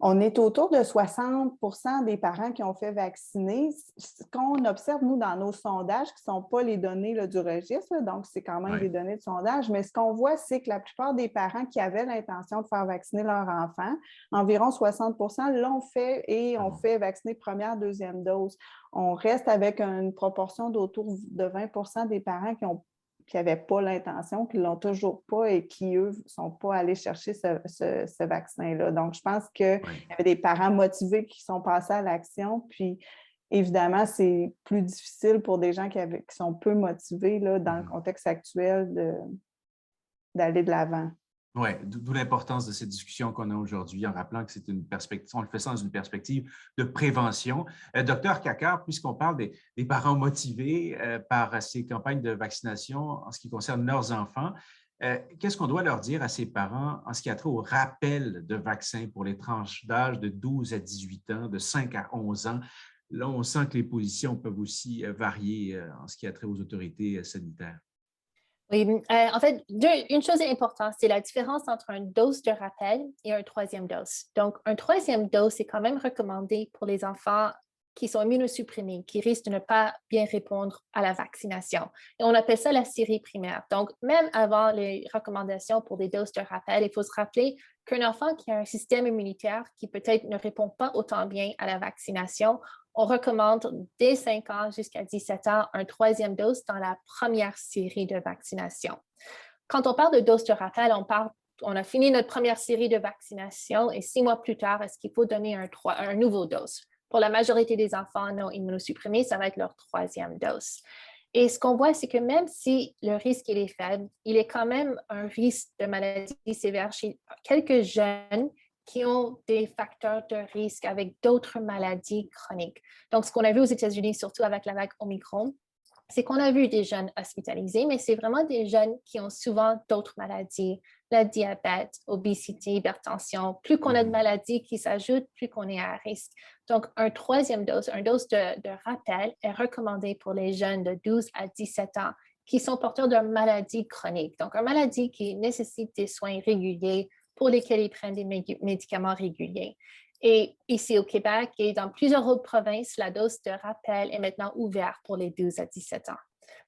On est autour de 60% des parents qui ont fait vacciner. Ce qu'on observe, nous, dans nos sondages, qui ne sont pas les données là, du registre, là, donc c'est quand même des données de sondage, mais ce qu'on voit, c'est que la plupart des parents qui avaient l'intention de faire vacciner leur enfant, environ 60% l'ont fait et ont fait vacciner première, deuxième dose. On reste avec une proportion d'autour de 20% des parents qui n'avaient pas l'intention, qui ne l'ont toujours pas et qui, eux, ne sont pas allés chercher ce vaccin-là. Donc, je pense qu'il y avait des parents motivés qui sont passés à l'action. Puis, évidemment, c'est plus difficile pour des gens qui sont peu motivés là, dans le contexte actuel d'aller de l'avant. Oui, d'où l'importance de cette discussion qu'on a aujourd'hui en rappelant que c'est une perspective, on le fait ça dans une perspective de prévention. Docteur Kakar, puisqu'on parle des parents motivés par ces campagnes de vaccination en ce qui concerne leurs enfants, qu'est-ce qu'on doit leur dire à ces parents en ce qui a trait au rappel de vaccins pour les tranches d'âge de 12 à 18 ans, de 5 à 11 ans? Là, on sent que les positions peuvent aussi varier en ce qui a trait aux autorités sanitaires. Oui, en fait, une chose importante, c'est la différence entre une dose de rappel et une troisième dose. Donc, une troisième dose est quand même recommandée pour les enfants qui sont immunosupprimés, qui risquent de ne pas bien répondre à la vaccination. Et on appelle ça la série primaire. Donc, même avant les recommandations pour des doses de rappel, il faut se rappeler qu'un enfant qui a un système immunitaire qui peut-être ne répond pas autant bien à la vaccination, on recommande dès 5 ans jusqu'à 17 ans une troisième dose dans la première série de vaccination. Quand on parle de dose de rappel, on a fini notre première série de vaccination et 6 mois plus tard, est-ce qu'il faut donner un nouveau dose? Pour la majorité des enfants non immunosupprimés, ça va être leur troisième dose. Et ce qu'on voit, c'est que même si le risque est faible, il est quand même un risque de maladie sévère chez quelques jeunes qui ont des facteurs de risque avec d'autres maladies chroniques. Donc, ce qu'on a vu aux États-Unis, surtout avec la vague Omicron, c'est qu'on a vu des jeunes hospitalisés, mais c'est vraiment des jeunes qui ont souvent d'autres maladies, le diabète, obésité, hypertension. Plus qu'on a de maladies qui s'ajoutent, plus qu'on est à risque. Donc, une troisième dose, une dose de rappel est recommandée pour les jeunes de 12 à 17 ans qui sont porteurs d'une maladie chronique. Donc, une maladie qui nécessite des soins réguliers pour lesquels ils prennent des médicaments réguliers. Et ici au Québec et dans plusieurs autres provinces, la dose de rappel est maintenant ouverte pour les 12 à 17 ans.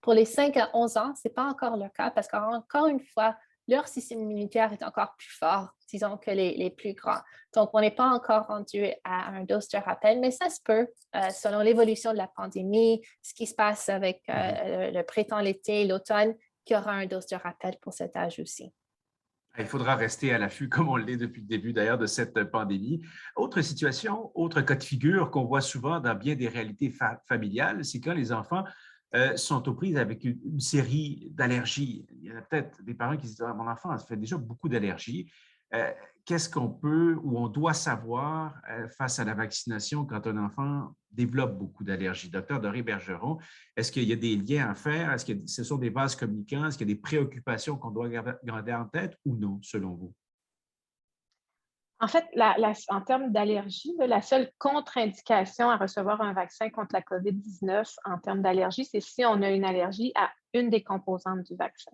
Pour les 5 à 11 ans, ce n'est pas encore le cas parce qu'encore une fois, leur système immunitaire est encore plus fort, disons, que les plus grands. Donc, on n'est pas encore rendu à un dose de rappel, mais ça se peut, selon l'évolution de la pandémie, ce qui se passe avec le printemps, l'été, l'automne, qu'il y aura un dose de rappel pour cet âge aussi. Il faudra rester à l'affût, comme on l'est depuis le début d'ailleurs de cette pandémie. Autre situation, autre cas de figure qu'on voit souvent dans bien des réalités familiales, c'est quand les enfants sont aux prises avec une série d'allergies. Il y a peut-être des parents qui se disent « Mon enfant a fait déjà beaucoup d'allergies. » Qu'est-ce qu'on peut ou on doit savoir face à la vaccination quand un enfant développe beaucoup d'allergies? Docteur Doré-Bergeron, est-ce qu'il y a des liens à faire? Est-ce que ce sont des vases communicants? Est-ce qu'il y a des préoccupations qu'on doit garder en tête ou non, selon vous? En fait, en termes d'allergie, la seule contre-indication à recevoir un vaccin contre la COVID-19 en termes d'allergie, c'est si on a une allergie à une des composantes du vaccin.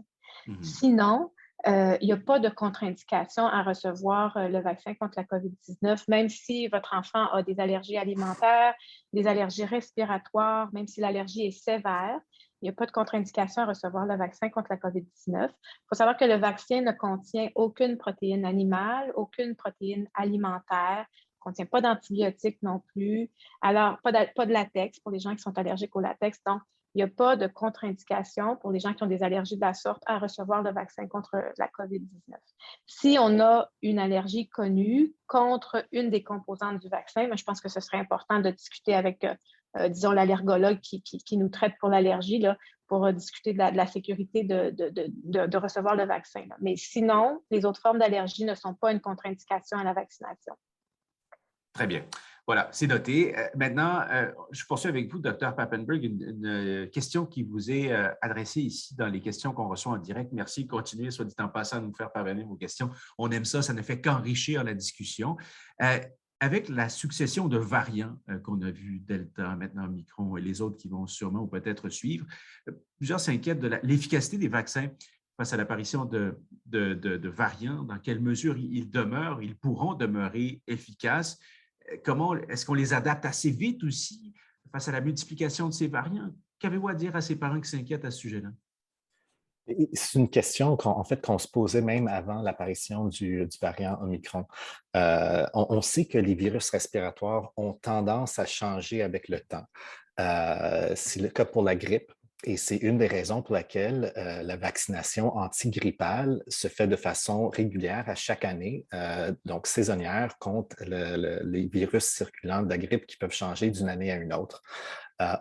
Sinon, il n'y a pas de contre-indication à recevoir le vaccin contre la COVID-19, même si votre enfant a des allergies alimentaires, des allergies respiratoires, même si l'allergie est sévère. Il n'y a pas de contre-indication à recevoir le vaccin contre la COVID-19. Il faut savoir que le vaccin ne contient aucune protéine animale, aucune protéine alimentaire, ne contient pas d'antibiotiques non plus. Alors, pas de latex pour les gens qui sont allergiques au latex. Donc, il n'y a pas de contre-indication pour les gens qui ont des allergies de la sorte à recevoir le vaccin contre la COVID-19. Si on a une allergie connue contre une des composantes du vaccin, je pense que ce serait important de discuter avec, disons, l'allergologue qui nous traite pour l'allergie, là, pour discuter de la sécurité de recevoir le vaccin. Là. Mais sinon, les autres formes d'allergie ne sont pas une contre-indication à la vaccination. Très bien. Voilà, c'est noté. Maintenant, je poursuis avec vous, Dr. Papenburg, une question qui vous est adressée ici dans les questions qu'on reçoit en direct. Merci. Continuez, soit dit en passant, à nous faire parvenir vos questions. On aime ça, ça ne fait qu'enrichir la discussion. Avec la succession de variants qu'on a vu, Delta, maintenant Omicron et les autres qui vont sûrement ou peut-être suivre, plusieurs s'inquiètent de l'efficacité des vaccins. face à l'apparition de variants, dans quelle mesure ils pourront demeurer efficaces? Comment est-ce qu'on les adapte assez vite aussi face à la multiplication de ces variants? Qu'avez-vous à dire à ces parents qui s'inquiètent à ce sujet-là? C'est une question qu'on se posait même avant l'apparition du variant Omicron. On sait que les virus respiratoires ont tendance à changer avec le temps. C'est le cas pour la grippe. Et c'est une des raisons pour laquelle la vaccination antigrippale se fait de façon régulière à chaque année, donc saisonnière, contre les virus circulants de la grippe qui peuvent changer d'une année à une autre.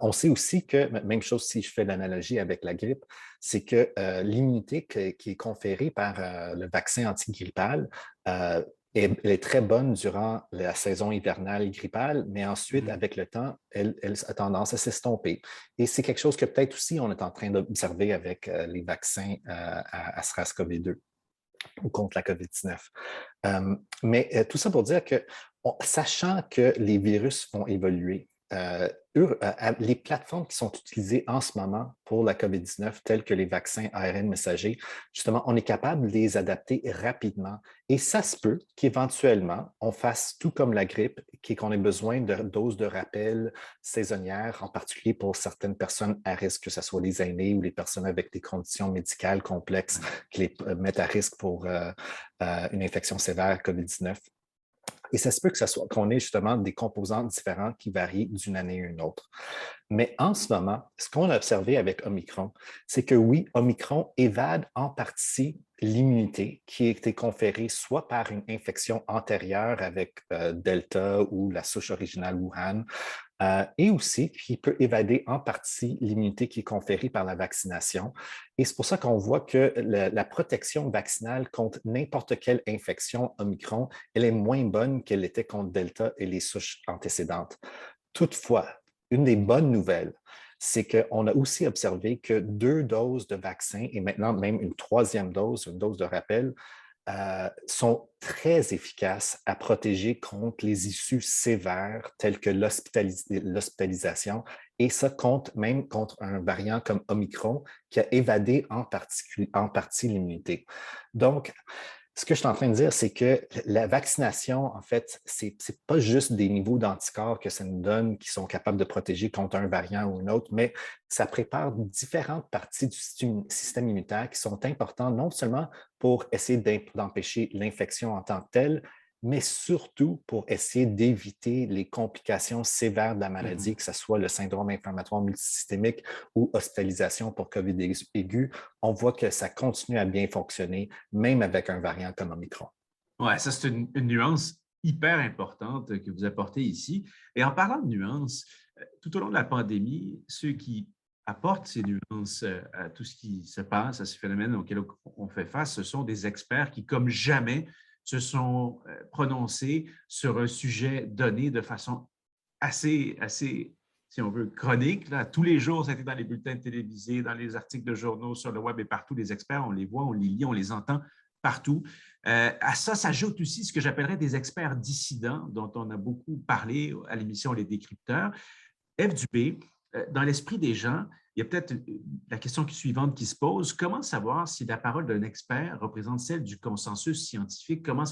On sait aussi que, même chose si je fais l'analogie avec la grippe, c'est que l'immunité qui est conférée par le vaccin antigrippal elle est très bonne durant la saison hivernale grippale, mais ensuite, avec le temps, elle a tendance à s'estomper. Et c'est quelque chose que peut-être aussi on est en train d'observer avec les vaccins à SRAS-CoV-2 ou contre la COVID-19. Mais tout ça pour dire que, sachant que les virus vont évoluer, les plateformes qui sont utilisées en ce moment pour la COVID-19, telles que les vaccins ARN messagers, justement, on est capable de les adapter rapidement. Et ça se peut qu'éventuellement, on fasse tout comme la grippe, qu'on ait besoin de doses de rappel saisonnières, en particulier pour certaines personnes à risque, que ce soit les aînés ou les personnes avec des conditions médicales complexes qui les mettent à risque pour une infection sévère COVID-19. Et ça se peut qu'on ait justement des composants différents qui varient d'une année à une autre. Mais en ce moment, ce qu'on a observé avec Omicron, c'est que oui, Omicron évade en partie l'immunité qui a été conférée soit par une infection antérieure avec Delta ou la souche originale Wuhan, et aussi qui peut évader en partie l'immunité qui est conférée par la vaccination. Et c'est pour ça qu'on voit que la protection vaccinale contre n'importe quelle infection Omicron, elle est moins bonne qu'elle était contre Delta et les souches antécédentes. Toutefois, une des bonnes nouvelles, c'est qu'on a aussi observé que 2 doses de vaccin et maintenant même une 3e dose, une dose de rappel, sont très efficaces à protéger contre les issues sévères telles que l'hospitalisation et ça même contre un variant comme Omicron qui a évadé en partie l'immunité. Donc, ce que je suis en train de dire, c'est que la vaccination, en fait, c'est pas juste des niveaux d'anticorps que ça nous donne qui sont capables de protéger contre un variant ou un autre, mais ça prépare différentes parties du système immunitaire qui sont importantes non seulement pour essayer d'empêcher l'infection en tant que telle, mais surtout pour essayer d'éviter les complications sévères de la maladie, que ce soit le syndrome inflammatoire multisystémique ou hospitalisation pour COVID aigu. On voit que ça continue à bien fonctionner, même avec un variant comme Omicron. Oui, ça, c'est une nuance hyper importante que vous apportez ici. Et en parlant de nuances, tout au long de la pandémie, ceux qui apportent ces nuances à tout ce qui se passe, à ces phénomènes auxquels on fait face, ce sont des experts qui, comme jamais, se sont prononcés sur un sujet donné de façon assez, si on veut, chronique. Là. Tous les jours, ça a été dans les bulletins télévisés, dans les articles de journaux, sur le web et partout. Les experts, on les voit, on les lit, on les entend partout. À ça s'ajoute aussi ce que j'appellerais des experts dissidents, dont on a beaucoup parlé à l'émission Les Décrypteurs. F. Dubé, dans l'esprit des gens, il y a peut-être la question suivante qui se pose. Comment savoir si la parole d'un expert représente celle du consensus scientifique? Comment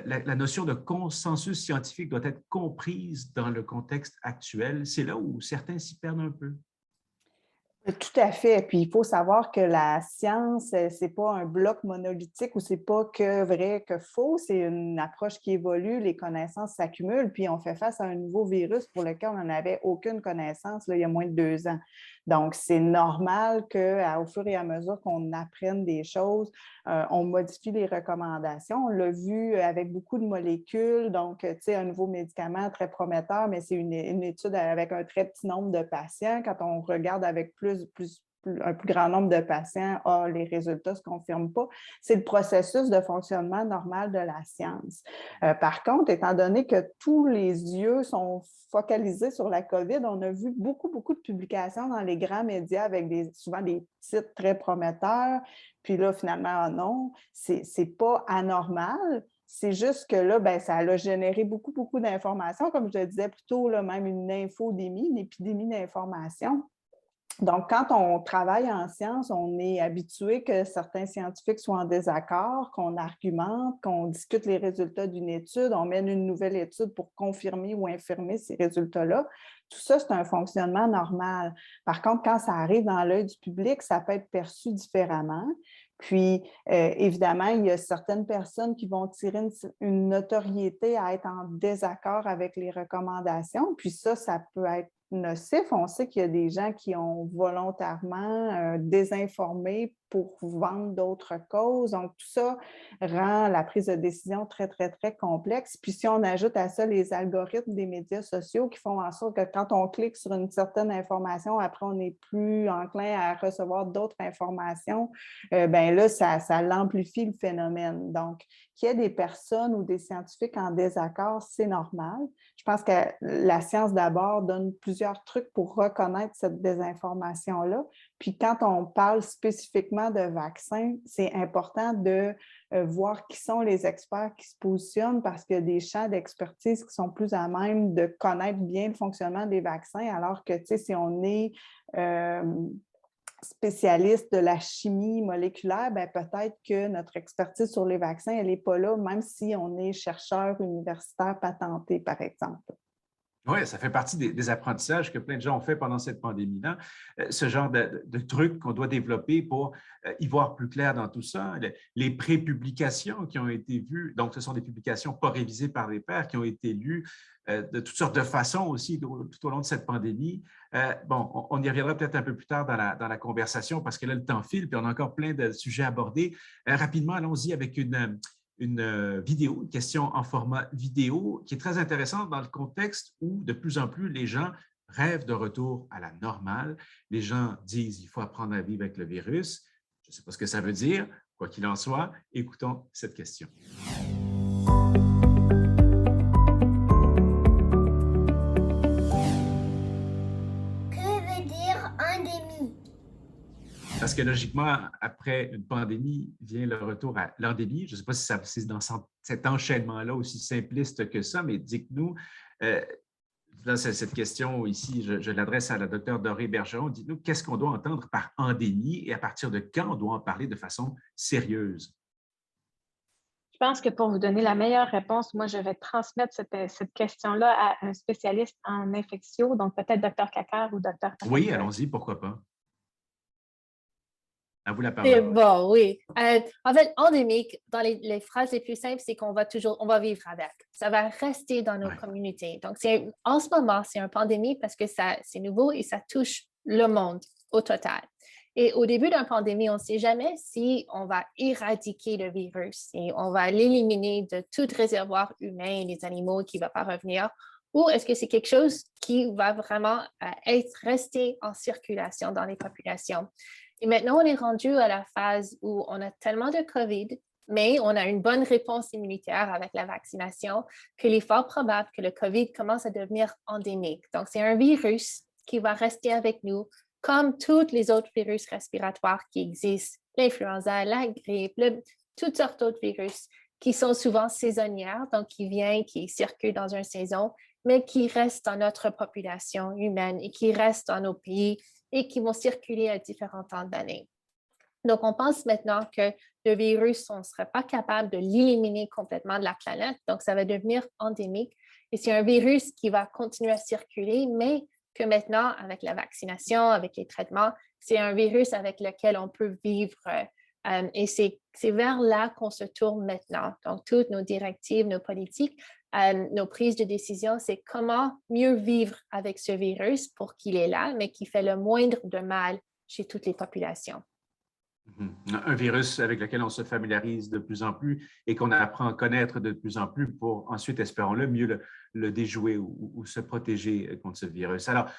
la notion de consensus scientifique doit être comprise dans le contexte actuel? C'est là où certains s'y perdent un peu. Tout à fait. Puis il faut savoir que la science, ce n'est pas un bloc monolithique ou ce n'est pas que vrai, que faux. C'est une approche qui évolue, les connaissances s'accumulent, puis on fait face à un nouveau virus pour lequel on n'avait aucune connaissance là, il y a moins de 2 ans. Donc, c'est normal qu'au fur et à mesure qu'on apprenne des choses, on modifie les recommandations. On l'a vu avec beaucoup de molécules. Donc, tu sais, un nouveau médicament très prometteur, mais c'est une étude avec un très petit nombre de patients. Quand on regarde avec un plus grand nombre de patients, les résultats ne se confirment pas. C'est le processus de fonctionnement normal de la science. Par contre, étant donné que tous les yeux sont focalisés sur la COVID, on a vu beaucoup de publications dans les grands médias avec souvent des titres très prometteurs. Puis là, finalement, non, c'est pas anormal. C'est juste que là, ça a généré beaucoup d'informations. Comme je le disais plus tôt, là, même une infodémie, une épidémie d'informations. Donc, quand on travaille en sciences, on est habitué que certains scientifiques soient en désaccord, qu'on argumente, qu'on discute les résultats d'une étude, on mène une nouvelle étude pour confirmer ou infirmer ces résultats-là. Tout ça, c'est un fonctionnement normal. Par contre, quand ça arrive dans l'œil du public, ça peut être perçu différemment. Puis, évidemment, il y a certaines personnes qui vont tirer une notoriété à être en désaccord avec les recommandations. Puis ça peut être nocif. On sait qu'il y a des gens qui ont volontairement désinformé pour vendre d'autres causes. Donc, tout ça rend la prise de décision très, très, très complexe. Puis, si on ajoute à ça les algorithmes des médias sociaux qui font en sorte que quand on clique sur une certaine information, après, on est plus enclin à recevoir d'autres informations, bien là, ça l'amplifie le phénomène. Donc, qu'il y ait des personnes ou des scientifiques en désaccord, c'est normal. Je pense que la science d'abord donne plusieurs trucs pour reconnaître cette désinformation-là. Puis quand on parle spécifiquement de vaccins, c'est important de voir qui sont les experts qui se positionnent parce qu'il y a des champs d'expertise qui sont plus à même de connaître bien le fonctionnement des vaccins, alors que, tu sais, si on est spécialiste de la chimie moléculaire, bien, peut-être que notre expertise sur les vaccins, elle n'est pas là, même si on est chercheur universitaire patenté, par exemple. Oui, ça fait partie des apprentissages que plein de gens ont fait pendant cette pandémie-là. Ce genre de trucs qu'on doit développer pour y voir plus clair dans tout ça. Les pré-publications qui ont été vues, donc ce sont des publications pas révisées par les pairs, qui ont été lues de toutes sortes de façons aussi tout au long de cette pandémie. Bon, on y reviendra peut-être un peu plus tard dans la conversation parce que là, le temps file puis on a encore plein de sujets abordés. Rapidement, allons-y avec une vidéo, une question en format vidéo qui est très intéressante dans le contexte où de plus en plus les gens rêvent de retour à la normale. Les gens disent qu'il faut apprendre à vivre avec le virus. Je ne sais pas ce que ça veut dire. Quoi qu'il en soit, écoutons cette question. Que veut dire endémie? Parce que logiquement, après une pandémie, vient le retour à l'endémie. Je ne sais pas si c'est dans cet enchaînement-là aussi simpliste que ça, mais dites-nous, là, cette question ici, je l'adresse à la docteure Dorée Bergeron. Dites-nous, qu'est-ce qu'on doit entendre par endémie et à partir de quand on doit en parler de façon sérieuse? Je pense que pour vous donner la meilleure réponse, moi, je vais transmettre cette question-là à un spécialiste en infectio, donc peut-être Dr. Caquer ou Dr. Oui, allons-y, pourquoi pas. À vous la parole. Bon, oui. En fait, endémique, dans les phrases les plus simples, c'est qu'on va vivre avec. Ça va rester dans nos communautés. Donc, en ce moment, c'est une pandémie parce que c'est nouveau et ça touche le monde au total. Et au début d'une pandémie, on ne sait jamais si on va éradiquer le virus et on va l'éliminer de tout réservoir humain et les animaux qui ne va pas revenir, ou est-ce que c'est quelque chose qui va vraiment rester en circulation dans les populations? Et maintenant, on est rendu à la phase où on a tellement de COVID, mais on a une bonne réponse immunitaire avec la vaccination, qu'il est fort probable que le COVID commence à devenir endémique. Donc, c'est un virus qui va rester avec nous, comme tous les autres virus respiratoires qui existent, l'influenza, la grippe, toutes sortes d'autres virus qui sont souvent saisonnières, donc qui circulent dans une saison, mais qui restent dans notre population humaine et qui restent dans nos pays et qui vont circuler à différents temps de l'année. Donc, on pense maintenant que le virus, on ne serait pas capable de l'éliminer complètement de la planète, donc ça va devenir endémique. Et c'est un virus qui va continuer à circuler, mais que maintenant, avec la vaccination, avec les traitements, c'est un virus avec lequel on peut vivre. Et c'est vers là qu'on se tourne maintenant. Donc, toutes nos directives, nos politiques, nos prises de décision, c'est comment mieux vivre avec ce virus pour qu'il est là, mais qui fait le moindre de mal chez toutes les populations. Un virus avec lequel on se familiarise de plus en plus et qu'on apprend à connaître de plus en plus pour ensuite, espérons-le, mieux le déjouer ou se protéger contre ce virus. Alors,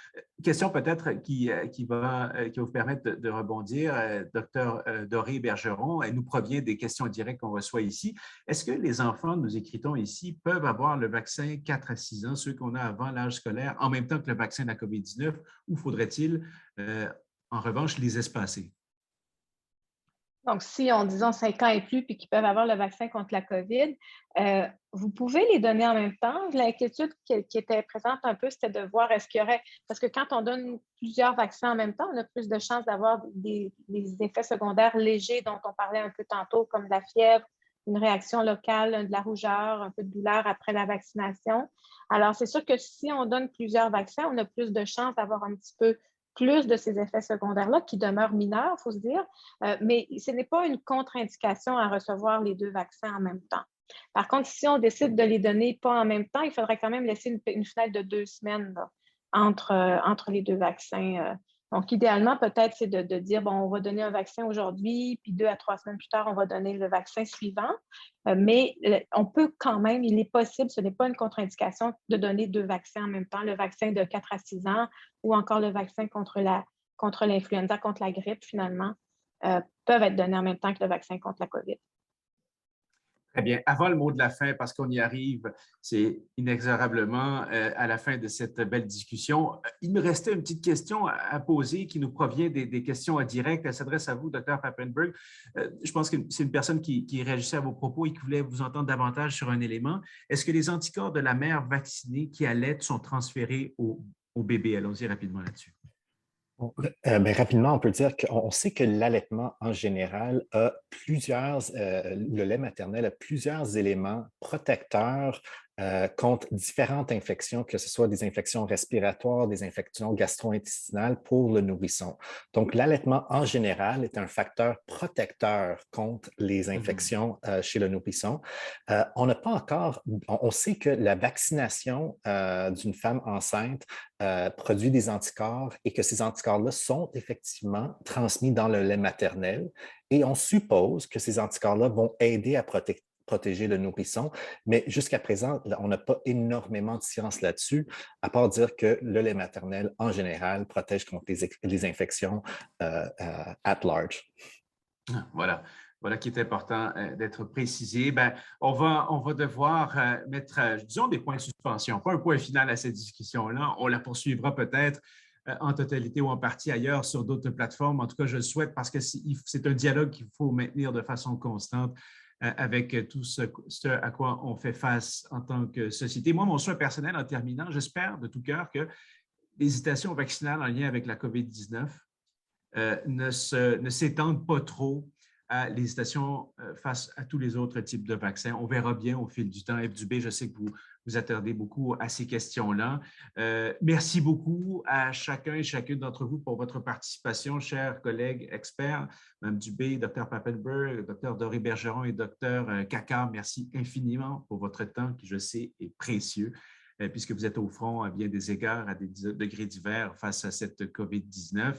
question peut-être qui va vous permettre de rebondir, Dr. Dorée Bergeron, elle nous provient des questions directes qu'on reçoit ici. Est-ce que les enfants, nous écrit-on ici, peuvent avoir le vaccin 4 à 6 ans, ceux qu'on a avant l'âge scolaire, en même temps que le vaccin de la COVID-19, ou faudrait-il, en revanche, les espacer? Donc, si on, disons, 5 ans et plus, puis qu'ils peuvent avoir le vaccin contre la COVID, vous pouvez les donner en même temps. L'inquiétude qui était présente un peu, c'était de voir est-ce qu'il y aurait... Parce que quand on donne plusieurs vaccins en même temps, on a plus de chances d'avoir des effets secondaires légers dont on parlait un peu tantôt, comme de la fièvre, une réaction locale, de la rougeur, un peu de douleur après la vaccination. Alors, c'est sûr que si on donne plusieurs vaccins, on a plus de chances d'avoir un petit peu plus de ces effets secondaires-là qui demeurent mineurs, il faut se dire, mais ce n'est pas une contre-indication à recevoir les 2 vaccins en même temps. Par contre, si on décide de les donner pas en même temps, il faudrait quand même laisser une fenêtre de 2 semaines là, entre les 2 vaccins. Donc, idéalement, peut-être, c'est de dire, bon, on va donner un vaccin aujourd'hui, puis 2 à 3 semaines plus tard, on va donner le vaccin suivant. Mais on peut quand même, il est possible, ce n'est pas une contre-indication de donner 2 vaccins en même temps, le vaccin de 4 à 6 ans ou encore le vaccin contre l'influenza, contre la grippe, finalement, peuvent être donnés en même temps que le vaccin contre la COVID. Très bien. Avant le mot de la fin, parce qu'on y arrive, c'est inexorablement à la fin de cette belle discussion, il me restait une petite question à poser qui nous provient des questions en direct. Elle s'adresse à vous, Dr. Papenburg. Je pense que c'est une personne qui réagissait à vos propos et qui voulait vous entendre davantage sur un élément. Est-ce que les anticorps de la mère vaccinée qui allait sont transférés au bébé? Allons-y rapidement là-dessus. Rapidement, on peut dire qu'on sait que l'allaitement en général a le lait maternel a plusieurs éléments protecteurs contre différentes infections, que ce soit des infections respiratoires, des infections gastro-intestinales pour le nourrisson. Donc, l'allaitement en général est un facteur protecteur contre les infections chez le nourrisson. On n'a pas encore, on sait que la vaccination d'une femme enceinte produit des anticorps et que ces anticorps-là sont effectivement transmis dans le lait maternel et on suppose que ces anticorps-là vont aider à protéger le nourrisson, mais jusqu'à présent, on n'a pas énormément de science là-dessus, à part dire que le lait maternel, en général, protège contre les infections at large. Voilà. Voilà qui est important d'être précisé. Bien, on va devoir mettre, disons, des points de suspension, pas un point final à cette discussion-là. On la poursuivra peut-être en totalité ou en partie ailleurs sur d'autres plateformes. En tout cas, je le souhaite parce que c'est un dialogue qu'il faut maintenir de façon constante avec tout ce à quoi on fait face en tant que société. Moi, mon souhait personnel en terminant, j'espère de tout cœur que l'hésitation vaccinale en lien avec la COVID-19 ne s'étendent pas trop à l'hésitation face à tous les autres types de vaccins. On verra bien au fil du temps. F. Dubé, je sais que vous attardez beaucoup à ces questions-là. Merci beaucoup à chacun et chacune d'entre vous pour votre participation, chers collègues experts, Mme Dubé, Dr. Papenburg, Dr. Doré-Bergeron et Dr. Kakar. Merci infiniment pour votre temps qui, je sais, est précieux, puisque vous êtes au front à bien des égards, à des degrés divers face à cette COVID-19.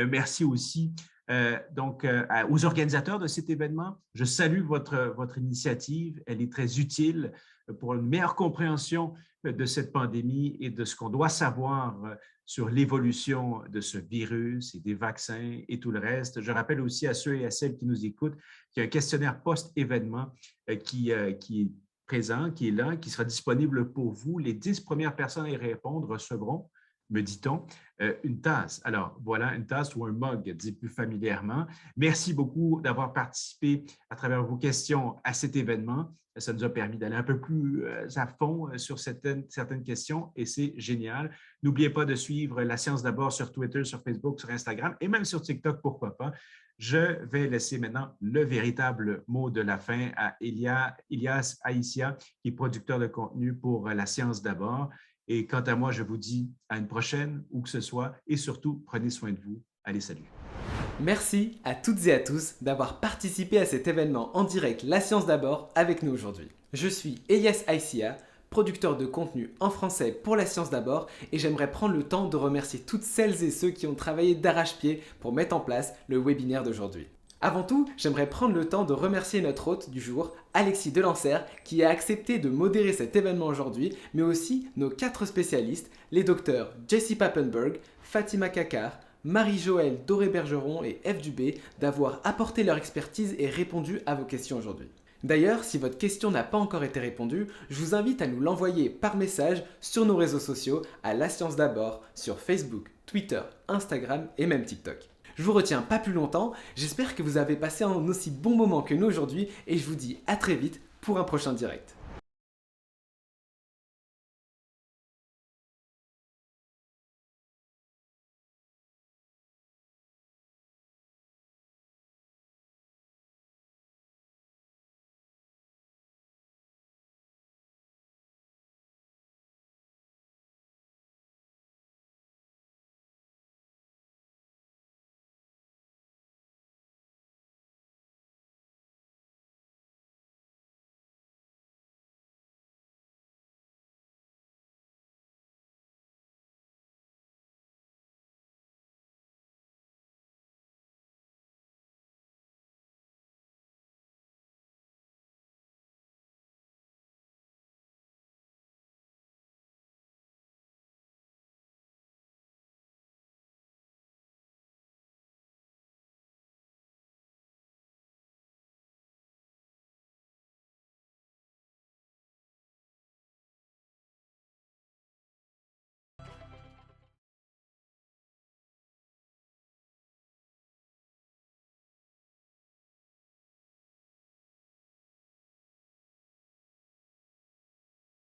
Merci aussi aux organisateurs de cet événement. Je salue votre initiative. Elle est très utile pour une meilleure compréhension de cette pandémie et de ce qu'on doit savoir sur l'évolution de ce virus et des vaccins et tout le reste. Je rappelle aussi à ceux et à celles qui nous écoutent qu'il y a un questionnaire post-événement qui est présent, qui est là, qui sera disponible pour vous. Les 10 premières personnes à y répondre recevront, me dit-on, une tasse. Alors, voilà, une tasse ou un mug, dit plus familièrement. Merci beaucoup d'avoir participé à travers vos questions à cet événement. Ça nous a permis d'aller un peu plus à fond sur certaines questions et c'est génial. N'oubliez pas de suivre La Science d'abord sur Twitter, sur Facebook, sur Instagram et même sur TikTok, pourquoi pas. Je vais laisser maintenant le véritable mot de la fin à Elias Aïssia, qui est producteur de contenu pour La Science d'abord. Et quant à moi, je vous dis à une prochaine, où que ce soit, et surtout, prenez soin de vous. Allez, salut. Merci à toutes et à tous d'avoir participé à cet événement en direct La Science d'abord avec nous aujourd'hui. Je suis Elias Aïssia, producteur de contenu en français pour La Science d'abord et j'aimerais prendre le temps de remercier toutes celles et ceux qui ont travaillé d'arrache-pied pour mettre en place le webinaire d'aujourd'hui. Avant tout, j'aimerais prendre le temps de remercier notre hôte du jour, Alexis Delancer, qui a accepté de modérer cet événement aujourd'hui, mais aussi nos 4 spécialistes, les docteurs Jessie Papenburg, Fatima Kakar, Marie-Joëlle Doré-Bergeron et F. Dubé d'avoir apporté leur expertise et répondu à vos questions aujourd'hui. D'ailleurs, si votre question n'a pas encore été répondue, je vous invite à nous l'envoyer par message sur nos réseaux sociaux à La Science d'abord sur Facebook, Twitter, Instagram et même TikTok. Je vous retiens pas plus longtemps, j'espère que vous avez passé un aussi bon moment que nous aujourd'hui et je vous dis à très vite pour un prochain direct.